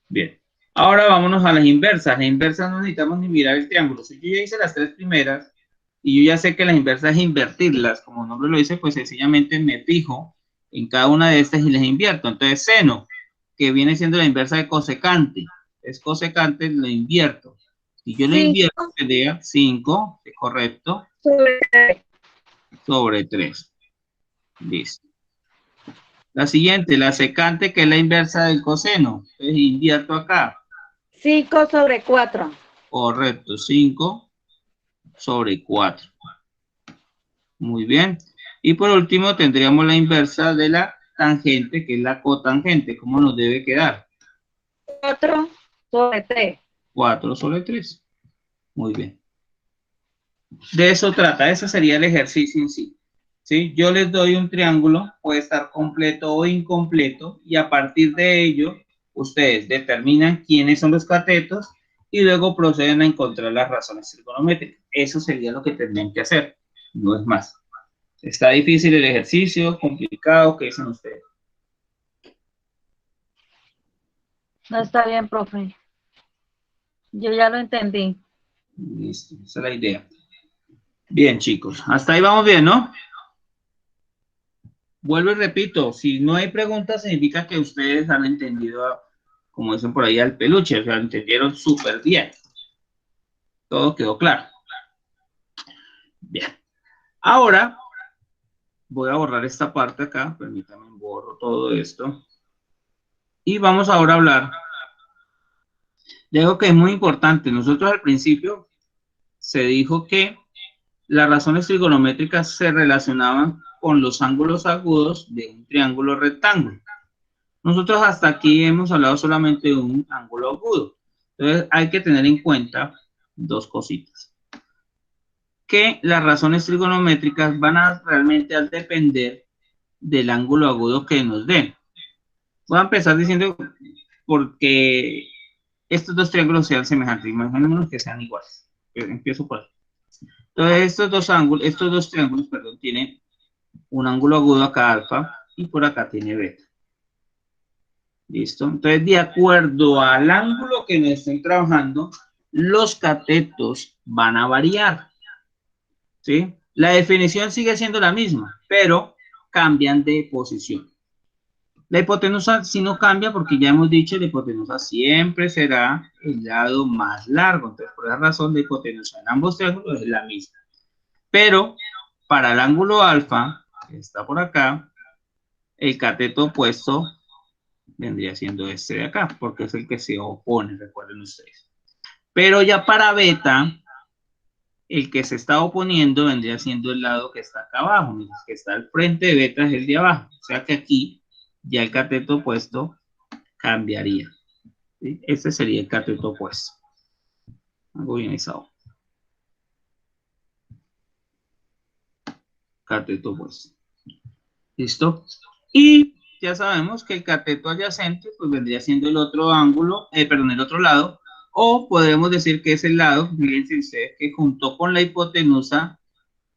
Bien. Ahora vámonos a las inversas. Las inversas no necesitamos ni mirar el triángulo. Si yo ya hice las 3 primeras y yo ya sé que las inversas es invertirlas, como el nombre lo dice, pues sencillamente me fijo en cada una de estas y las invierto. Entonces, seno, que viene siendo la inversa de cosecante, es cosecante, lo invierto. Si yo lo invierto, sería 5, correcto, sobre 3. Listo. La siguiente, la secante, que es la inversa del coseno. Entonces, invierto acá. 5 sobre 4. Correcto, 5 sobre 4. Muy bien. Y por último tendríamos la inversa de la tangente, que es la cotangente. ¿Cómo nos debe quedar? 4 sobre 3. 4 sobre 3. Muy bien. De eso trata. Ese sería el ejercicio en sí. ¿Sí? Yo les doy un triángulo, puede estar completo o incompleto, y a partir de ello, ustedes determinan quiénes son los catetos y luego proceden a encontrar las razones trigonométricas. Eso sería lo que tendrían que hacer. No es más. Está difícil el ejercicio, complicado, ¿qué dicen ustedes? No está bien, profe. Yo ya lo entendí. Listo, esa es la idea. Bien, chicos, hasta ahí vamos bien, ¿no? Vuelvo y repito, si no hay preguntas, significa que ustedes han entendido, como dicen por ahí, al peluche, o sea, entendieron súper bien. Todo quedó claro. Bien. Ahora, voy a borrar esta parte acá, permítanme, borro todo esto. Y vamos ahora a hablar de algo que es muy importante. Nosotros al principio se dijo que las razones trigonométricas se relacionaban con los ángulos agudos de un triángulo rectángulo. Nosotros hasta aquí hemos hablado solamente de un ángulo agudo. Entonces hay que tener en cuenta dos cositas. Que las razones trigonométricas van a realmente a depender del ángulo agudo que nos den. Voy a empezar diciendo porque estos dos triángulos sean semejantes. Imaginémonos que sean iguales. Empiezo por ahí. Entonces estos dos triángulos, perdón, tienen un ángulo agudo acá alfa y por acá tiene beta. ¿Listo? Entonces, de acuerdo al ángulo que nos estén trabajando, los catetos van a variar. ¿Sí? La definición sigue siendo la misma, pero cambian de posición. La hipotenusa sí no cambia porque ya hemos dicho la hipotenusa siempre será el lado más largo. Entonces, por esa razón, la hipotenusa en ambos triángulos es la misma. Pero para el ángulo alfa, que está por acá, el cateto opuesto vendría siendo este de acá, porque es el que se opone, recuerden ustedes. Pero ya para beta, el que se está oponiendo vendría siendo el lado que está acá abajo, mientras que está al frente de beta es el de abajo. O sea que aquí ya el cateto opuesto cambiaría. ¿Sí? Este sería el cateto opuesto. Algo bien izado. Cateto opuesto. ¿Listo? Y ya sabemos que el cateto adyacente pues vendría siendo el otro ángulo, perdón, el otro lado, o podemos decir que es el lado, fíjense ustedes, que junto con la hipotenusa,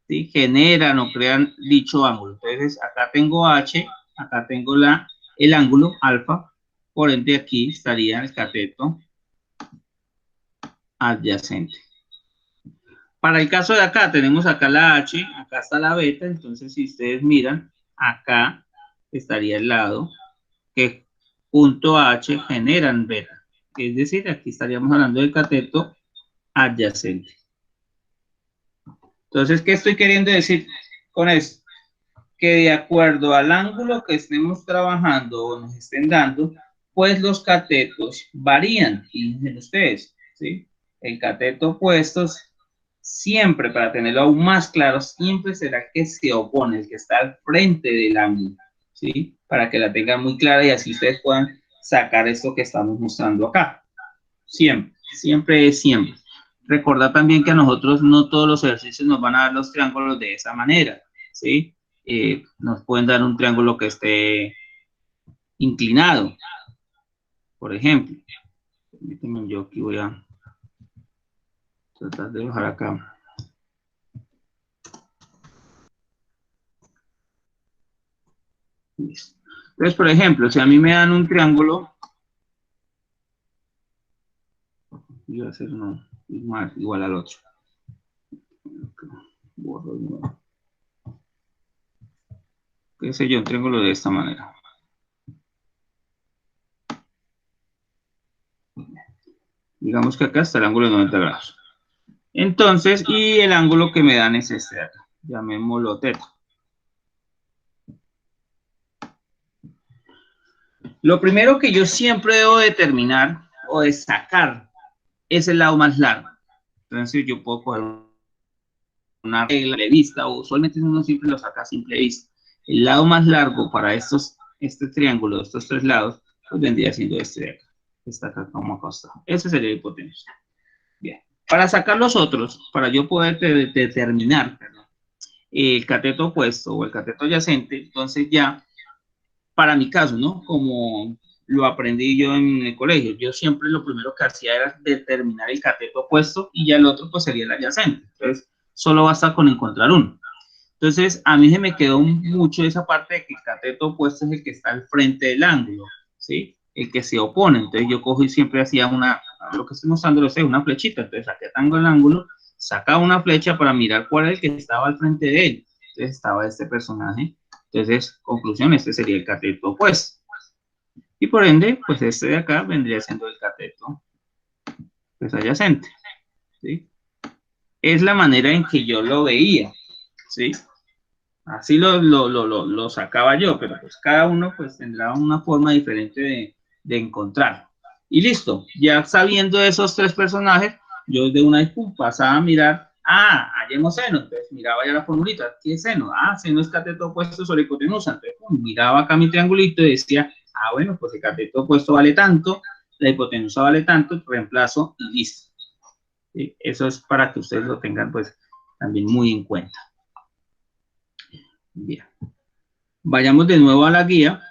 ¿sí?, generan o crean dicho ángulo. Entonces, acá tengo H, acá tengo el ángulo alfa, por ende aquí estaría el cateto adyacente. Para el caso de acá, tenemos acá la H, acá está la beta, entonces si ustedes miran, acá estaría el lado que punto H generan beta. Es decir, aquí estaríamos hablando del cateto adyacente. Entonces, ¿qué estoy queriendo decir con esto? Que de acuerdo al ángulo que estemos trabajando o nos estén dando, pues los catetos varían, fíjense ustedes, ¿sí? El cateto opuesto siempre, para tenerlo aún más claro, siempre será que se opone, el que está al frente del ángulo, ¿sí? Para que la tengan muy clara y así ustedes puedan sacar esto que estamos mostrando acá. Siempre, siempre es siempre. Recordad también que a nosotros no todos los ejercicios nos van a dar los triángulos de esa manera, ¿sí? Nos pueden dar un triángulo que esté inclinado, por ejemplo. Permítanme, yo aquí voy a tratar de bajar acá. Listo. Entonces, por ejemplo, si a mí me dan un triángulo, yo voy a hacer uno igual al otro. ¿Qué sé yo? Un triángulo de esta manera. Digamos que acá está el ángulo de 90 grados. Entonces, y el ángulo que me dan es este de acá. Llamémoslo teta. Lo primero que yo siempre debo determinar o destacar es el lado más largo. Entonces, yo puedo coger una regla de vista, o usualmente uno siempre lo saca a simple vista. El lado más largo para este triángulo, estos tres lados, pues vendría siendo este de acá. Está acá como acostado. Ese sería la hipotenusa. Bien. Para sacar los otros, para yo poder determinar, el cateto opuesto o el cateto adyacente, entonces ya, para mi caso, ¿no? Como lo aprendí yo en el colegio, yo siempre lo primero que hacía era determinar el cateto opuesto y ya el otro pues sería el adyacente. Entonces, solo basta con encontrar uno. Entonces, a mí se me quedó mucho esa parte de que el cateto opuesto es el que está al frente del ángulo, ¿sí? El que se opone. Entonces, yo cojo y siempre hacía lo que estoy mostrando es una flechita. Entonces, aquí tengo el ángulo, sacaba una flecha para mirar cuál era el que estaba al frente de él. Entonces, estaba este personaje. Entonces, conclusión, este sería el cateto opuesto. Y por ende, pues este de acá vendría siendo el cateto pues, adyacente, ¿sí? Es la manera en que yo lo veía, ¿sí? Así lo sacaba yo, pero pues cada uno pues tendrá una forma diferente de encontrar. Y listo, ya sabiendo de esos tres personajes, yo de una vez pasaba a mirar, hallemos seno, entonces miraba ya la formulita, ¿qué es seno? Seno es cateto opuesto sobre hipotenusa, entonces miraba acá mi triangulito y decía, bueno, pues el cateto opuesto vale tanto, la hipotenusa vale tanto, reemplazo y listo. ¿Sí? Eso es para que ustedes lo tengan pues también muy en cuenta. Bien. Vayamos de nuevo a la guía.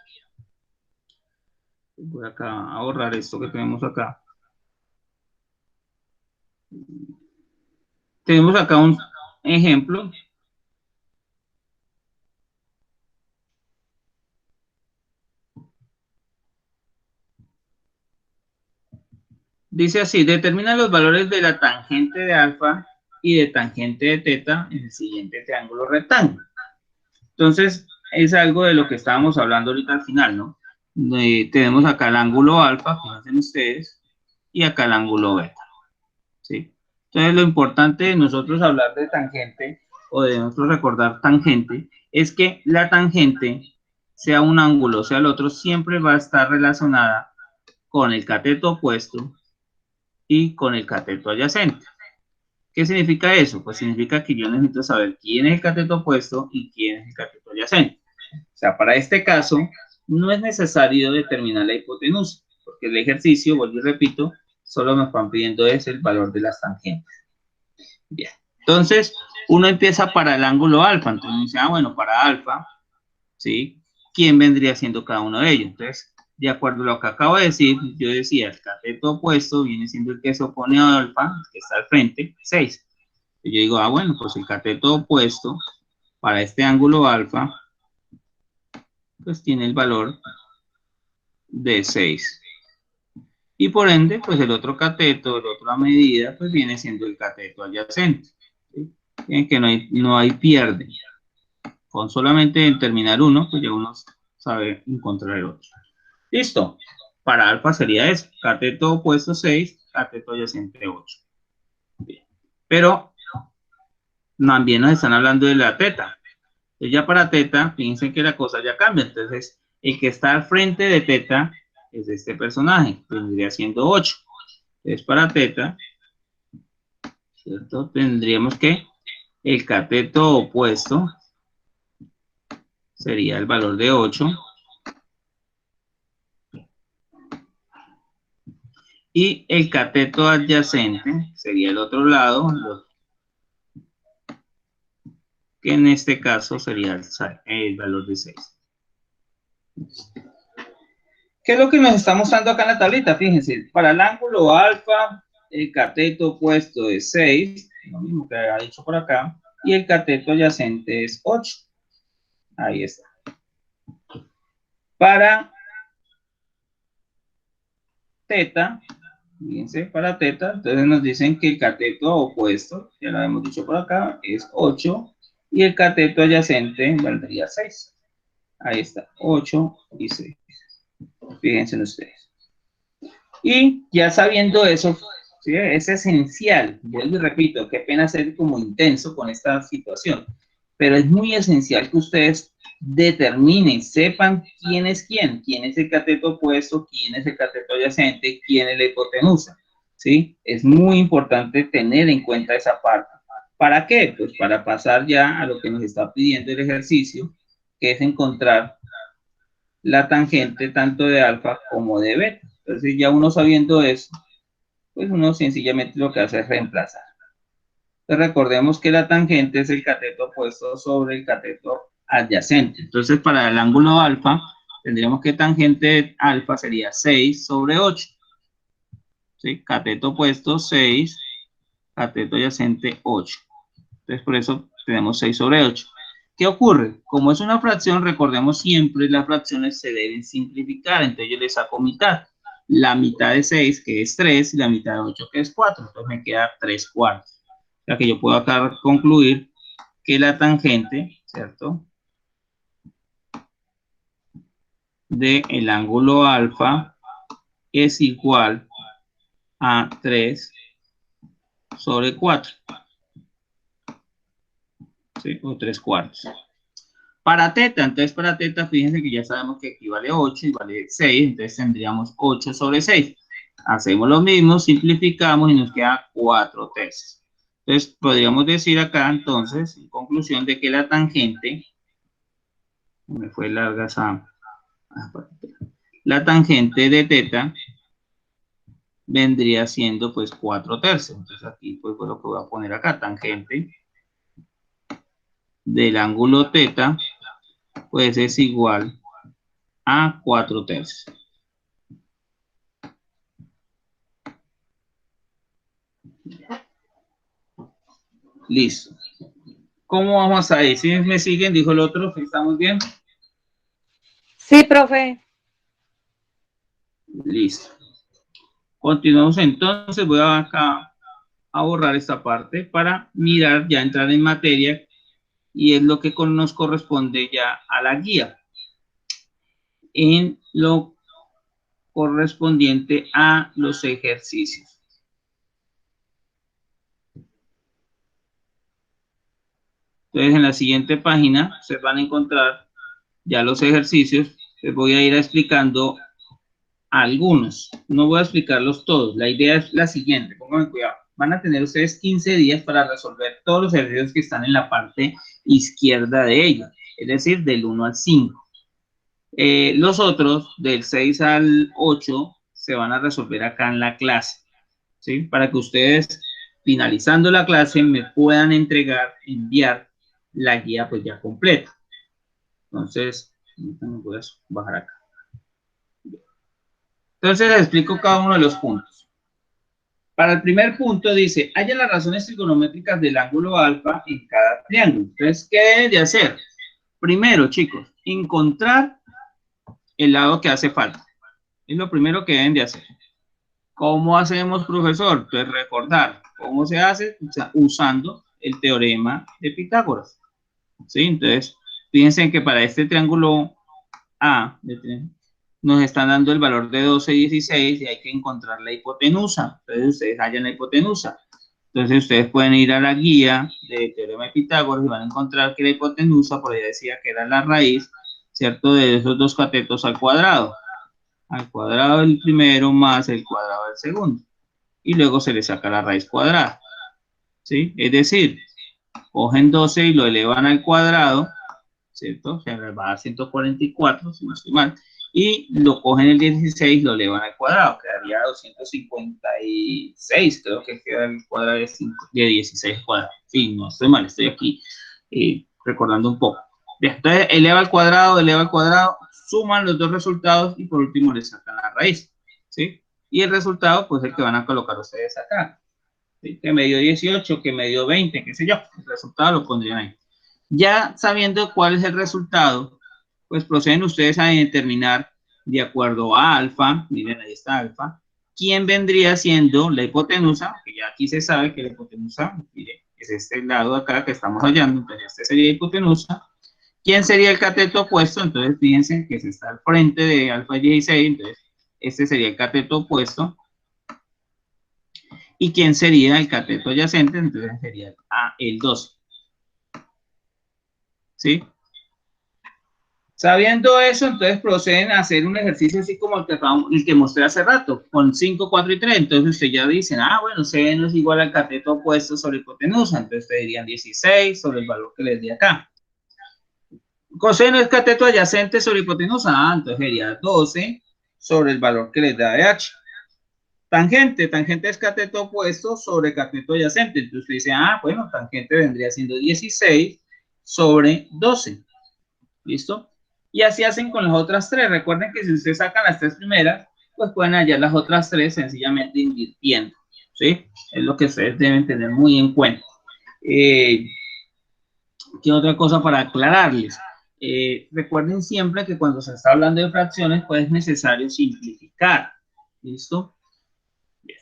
Voy acá a borrar esto que tenemos acá. Tenemos acá un ejemplo. Dice así, determina los valores de la tangente de alfa y de tangente de teta en el siguiente triángulo rectángulo. Entonces, es algo de lo que estábamos hablando ahorita al final, ¿no? Tenemos acá el ángulo alfa, fíjense ustedes, y acá el ángulo beta, ¿sí? Entonces, lo importante de nosotros hablar de tangente, o de nosotros recordar tangente, es que la tangente, sea un ángulo, sea el otro, siempre va a estar relacionada con el cateto opuesto y con el cateto adyacente. ¿Qué significa eso? Pues significa que yo necesito saber quién es el cateto opuesto y quién es el cateto adyacente. O sea, para este caso, no es necesario determinar la hipotenusa, porque el ejercicio, vuelvo y repito, solo nos van pidiendo es el valor de las tangentes. Bien, entonces, uno empieza para el ángulo alfa, entonces uno dice, bueno, para alfa, ¿sí? ¿Quién vendría siendo cada uno de ellos? Entonces, de acuerdo a lo que acabo de decir, yo decía, el cateto opuesto viene siendo el que se opone a alfa, el que está al frente, 6. Y yo digo, bueno, pues el cateto opuesto para este ángulo alfa, pues tiene el valor de 6. Y por ende, pues el otro cateto, la otra medida, pues viene siendo el cateto adyacente. ¿Sí? En que no hay pierde. Con solamente determinar uno, pues ya uno sabe encontrar el otro. Listo. Para alfa sería eso. Cateto opuesto 6, cateto adyacente 8. Bien. Pero también nos están hablando de la teta. Entonces ya para teta, fíjense que la cosa ya cambia. Entonces, el que está al frente de teta es este personaje. Vendría siendo 8. Entonces, para teta, ¿cierto? Tendríamos que el cateto opuesto sería el valor de 8. Y el cateto adyacente sería el otro lado, que en este caso sería el valor de 6. ¿Qué es lo que nos está mostrando acá en la tablita? Fíjense, para el ángulo alfa, el cateto opuesto es 6, lo mismo que había dicho por acá, y el cateto adyacente es 8. Ahí está. Para teta, fíjense, para teta, entonces nos dicen que el cateto opuesto, ya lo hemos dicho por acá, es 8, y el cateto adyacente valdría 6. Ahí está, 8 y 6. Fíjense ustedes. Y ya sabiendo eso, ¿sí? Es esencial, vuelvo y repito, qué pena ser como intenso con esta situación, pero es muy esencial que ustedes determinen, sepan quién es el cateto opuesto, quién es el cateto adyacente, quién es la hipotenusa, ¿sí? Es muy importante tener en cuenta esa parte. ¿Para qué? Pues para pasar ya a lo que nos está pidiendo el ejercicio, que es encontrar la tangente tanto de alfa como de beta. Entonces ya uno sabiendo eso, pues uno sencillamente lo que hace es reemplazar. Entonces recordemos que la tangente es el cateto opuesto sobre el cateto adyacente. Entonces para el ángulo alfa, tendríamos que tangente alfa sería 6 sobre 8. ¿Sí? Cateto opuesto 6, cateto adyacente 8. Entonces por eso tenemos 6 sobre 8. ¿Qué ocurre? Como es una fracción, recordemos siempre las fracciones se deben simplificar. Entonces yo le saco mitad. La mitad de 6, que es 3, y la mitad de 8, que es 4. Entonces me queda 3 cuartos. O sea que yo puedo acá concluir que la tangente, ¿cierto? Del ángulo alfa es igual a 3 sobre 4. ¿Sí? O 3 cuartos. Para teta, entonces para teta, fíjense que ya sabemos que aquí vale 8 y vale 6, entonces tendríamos 8 sobre 6. Hacemos lo mismo, simplificamos y nos queda 4 tercios. Entonces podríamos decir acá entonces, en conclusión, de que la tangente, me fue larga esa, la tangente de teta vendría siendo pues 4 tercios. Entonces aquí pues lo que voy a poner acá, tangente del ángulo teta, pues es igual a 4 tercios. Listo. ¿Cómo vamos a ir? ¿Sí me siguen? Dijo el otro, ¿estamos bien? Sí, profe. Listo. Continuamos entonces. Voy acá a borrar esta parte para mirar, ya entrar en materia, y es lo que nos corresponde ya a la guía. en lo correspondiente a los ejercicios. Entonces, en la siguiente página se van a encontrar ya los ejercicios. Les voy a ir explicando algunos. No voy a explicarlos todos. La idea es la siguiente. Pónganme cuidado. Van a tener ustedes 15 días para resolver todos los ejercicios que están en la parte izquierda de ellos. Es decir, del 1 al 5. Los otros, del 6 al 8, se van a resolver acá en la clase. ¿Sí? Para que ustedes, finalizando la clase, me puedan enviar la guía pues ya completa. Entonces, voy a bajar acá. Entonces les explico cada uno de los puntos. Para el primer punto dice, haya las razones trigonométricas del ángulo alfa en cada triángulo. Entonces, ¿qué deben de hacer? Primero, chicos, encontrar el lado que hace falta. Es lo primero que deben de hacer. ¿Cómo hacemos, profesor? Entonces, recordar cómo se hace usando el teorema de Pitágoras. ¿Sí? Entonces, fíjense que para este triángulo A nos están dando el valor de 12 y 16 y hay que encontrar la hipotenusa. Entonces, ustedes hallan la hipotenusa. Entonces, ustedes pueden ir a la guía del teorema de Pitágoras y van a encontrar que la hipotenusa, por ahí decía que era la raíz, ¿cierto? De esos dos catetos al cuadrado. Al cuadrado del primero más el cuadrado del segundo. Y luego se le saca la raíz cuadrada. ¿Sí? Es decir, cogen 12 y lo elevan al cuadrado, ¿cierto? Se va a 144, si no estoy mal. Y lo cogen el 16, lo elevan al cuadrado. Quedaría 256, creo que queda el cuadrado de 16 cuadrados. Sí, no estoy mal, estoy aquí recordando un poco. Bien, entonces eleva al cuadrado, suman los dos resultados y por último le sacan la raíz, ¿sí? Y el resultado, pues el que van a colocar ustedes acá, ¿sí? Que me dio 18, que me dio 20, qué sé yo, el resultado lo pondrían ahí. Ya sabiendo cuál es el resultado, pues proceden ustedes a determinar de acuerdo a alfa, miren ahí está alfa, quién vendría siendo la hipotenusa, que ya aquí se sabe que la hipotenusa, mire, es este lado acá que estamos hallando, entonces este sería hipotenusa. ¿Quién sería el cateto opuesto? Entonces fíjense que se está al frente de alfa 16, entonces este sería el cateto opuesto. ¿Y quién sería el cateto adyacente? Entonces sería el 12. ¿Sí? Sabiendo eso, entonces proceden a hacer un ejercicio así como el que mostré hace rato, con 5, 4 y 3. Entonces ustedes ya dicen, bueno, seno es igual al cateto opuesto sobre hipotenusa. Entonces ustedes dirían 16 sobre el valor que les di acá. Coseno es cateto adyacente sobre hipotenusa. Entonces sería 12 sobre el valor que les da de h. Tangente es cateto opuesto sobre cateto adyacente. Entonces usted dice, bueno, tangente vendría siendo 16 sobre 12. ¿Listo? Y así hacen con las otras tres. Recuerden que si ustedes sacan las tres primeras, pues pueden hallar las otras tres sencillamente invirtiendo. ¿Sí? Es lo que ustedes deben tener muy en cuenta. ¿Qué otra cosa para aclararles? Recuerden siempre que cuando se está hablando de fracciones, pues es necesario simplificar. ¿Listo?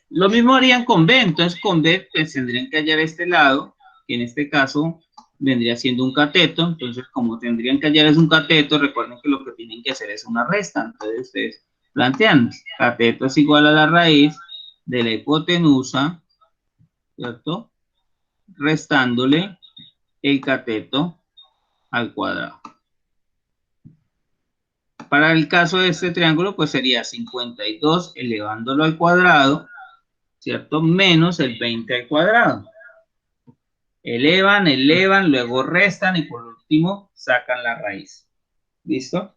Lo mismo harían con B. Entonces, con B, pues tendrían que hallar este lado, que en este caso vendría siendo un cateto. Entonces, como tendrían que hallar es un cateto, recuerden que lo que tienen que hacer es una resta. Entonces, ustedes plantean, cateto es igual a la raíz de la hipotenusa, ¿cierto? Restándole el cateto al cuadrado. Para el caso de este triángulo, pues sería 52 elevándolo al cuadrado, ¿cierto? Menos el 20 al cuadrado. Elevan, luego restan y por último sacan la raíz. ¿Listo?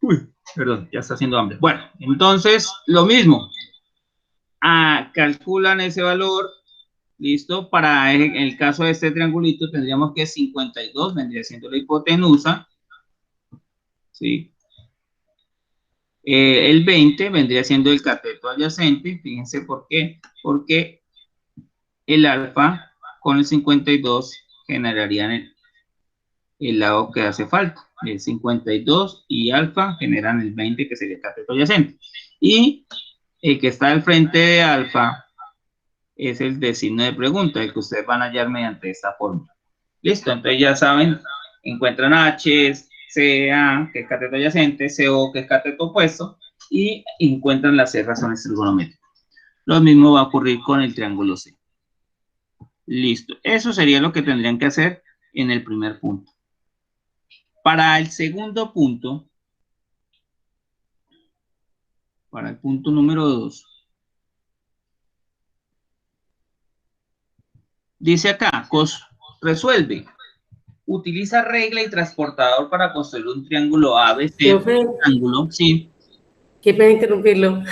Uy, perdón, ya está haciendo hambre. Bueno, entonces lo mismo. Calculan ese valor. ¿Listo? Para el caso de este triangulito tendríamos que 52 vendría siendo la hipotenusa. ¿Sí? El 20 vendría siendo el cateto adyacente. Fíjense por qué. Porque el alfa con el 52 generarían el lado que hace falta. El 52 y alfa generan el 20 que sería el cateto adyacente. Y el que está al frente de alfa es el de signo de pregunta, el que ustedes van a hallar mediante esta fórmula. Listo, entonces ya saben, encuentran h, CA, que es cateto adyacente, CO, que es cateto opuesto, y encuentran las 6 razones trigonométricas. Lo mismo va a ocurrir con el triángulo C. Listo. Eso sería lo que tendrían que hacer en el primer punto. Para el segundo punto, para el punto número 2, dice acá, resuelve. Utiliza regla y transportador para construir un triángulo ABC. Triángulo, sí. Qué pena interrumpirlo.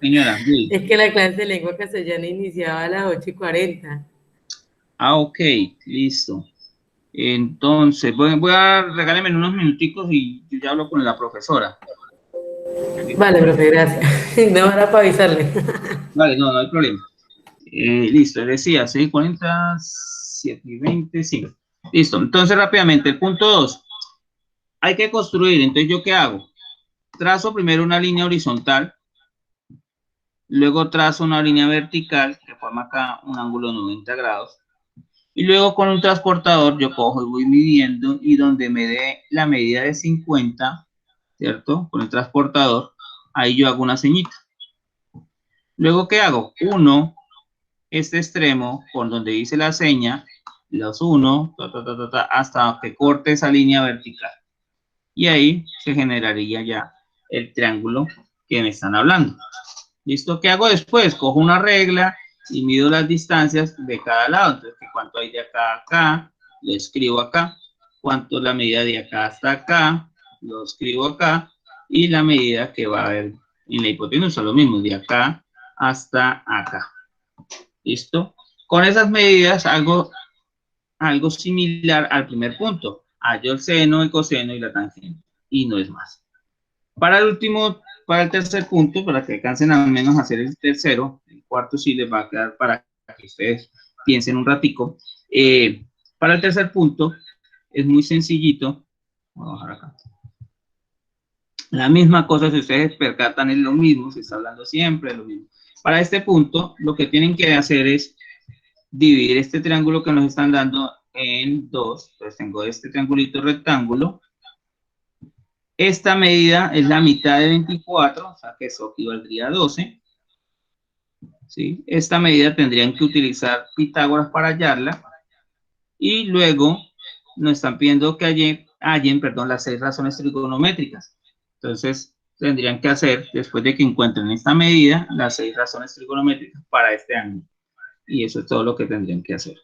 Señora, sí. Es que la clase de lengua castellana iniciaba a las 8:40. Ah, ok, listo. Entonces, voy a regálenme unos minuticos y yo ya hablo con la profesora. Vale, profe, gracias. No era para avisarle. Vale, no hay problema. Listo, decía 6:40, 7:20, sí. Listo, entonces rápidamente, el punto 2. Hay que construir, entonces, ¿yo qué hago? Trazo primero una línea horizontal, luego trazo una línea vertical que forma acá un ángulo de 90 grados. Y luego con un transportador yo cojo y voy midiendo y donde me dé la medida de 50, ¿cierto? Con el transportador, ahí yo hago una ceñita. Luego, ¿qué hago? Uno, este extremo, por donde dice la seña, los uno, hasta que corte esa línea vertical. Y ahí se generaría ya el triángulo que me están hablando. ¿Listo? ¿Qué hago después? Cojo una regla y mido las distancias de cada lado. Entonces, ¿cuánto hay de acá a acá? Lo escribo acá. ¿Cuánto es la medida de acá hasta acá? Lo escribo acá. Y la medida que va a haber en la hipotenusa, lo mismo, de acá hasta acá. ¿Listo? Con esas medidas hago algo similar al primer punto. Hallo el seno, el coseno y la tangente. Y no es más. Para el tercer punto, para que alcancen al menos a hacer el tercero, el cuarto sí les va a quedar para que ustedes piensen un ratico. Para el tercer punto, es muy sencillito. Voy a bajar acá. La misma cosa, si ustedes percatan, es lo mismo, se está hablando siempre de lo mismo. Para este punto, lo que tienen que hacer es dividir este triángulo que nos están dando en dos. Entonces tengo este triangulito rectángulo. Esta medida es la mitad de 24, o sea que eso equivaldría a 12. ¿Sí? Esta medida tendrían que utilizar Pitágoras para hallarla. Y luego nos están pidiendo que hallen las 6 razones trigonométricas. Entonces tendrían que hacer, después de que encuentren esta medida, las 6 razones trigonométricas para este ángulo. Y eso es todo lo que tendrían que hacer.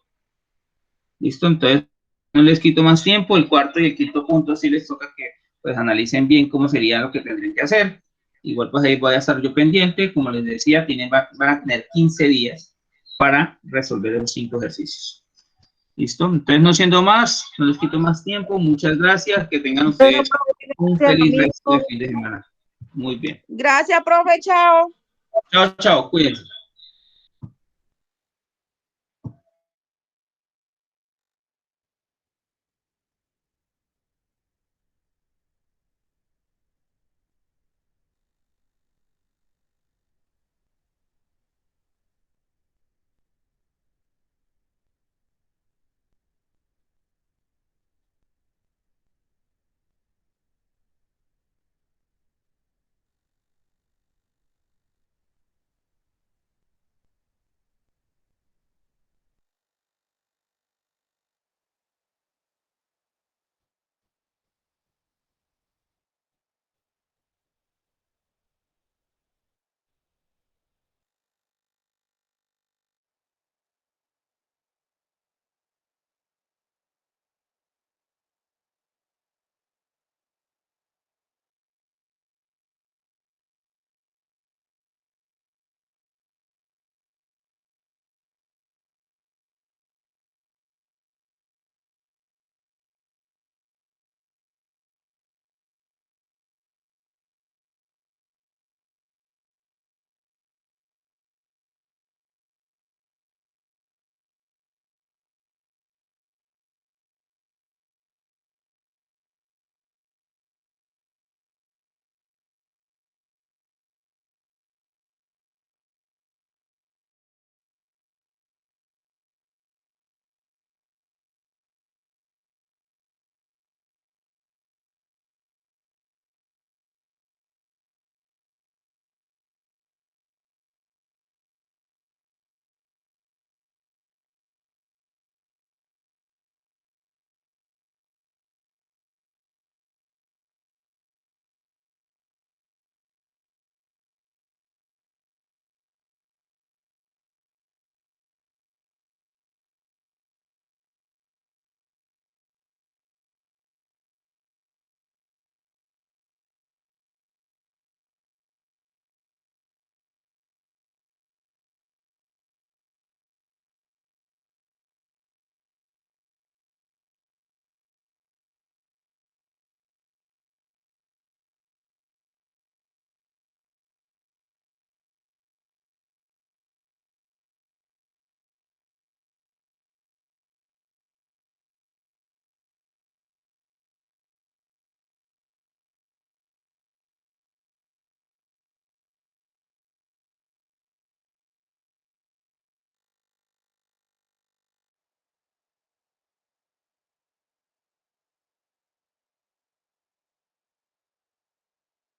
¿Listo? Entonces no les quito más tiempo. El cuarto y el quinto punto sí les toca que pues analicen bien cómo sería lo que tendrían que hacer. Igual pues ahí voy a estar yo pendiente. Como les decía, van a tener 15 días para resolver los 5 ejercicios. ¿Listo? Entonces no siendo más, no les quito más tiempo. Muchas gracias. Que tengan ustedes un feliz resto de fin de semana. Muy bien. Gracias, profe. Chao. Chao, chao. Cuídense.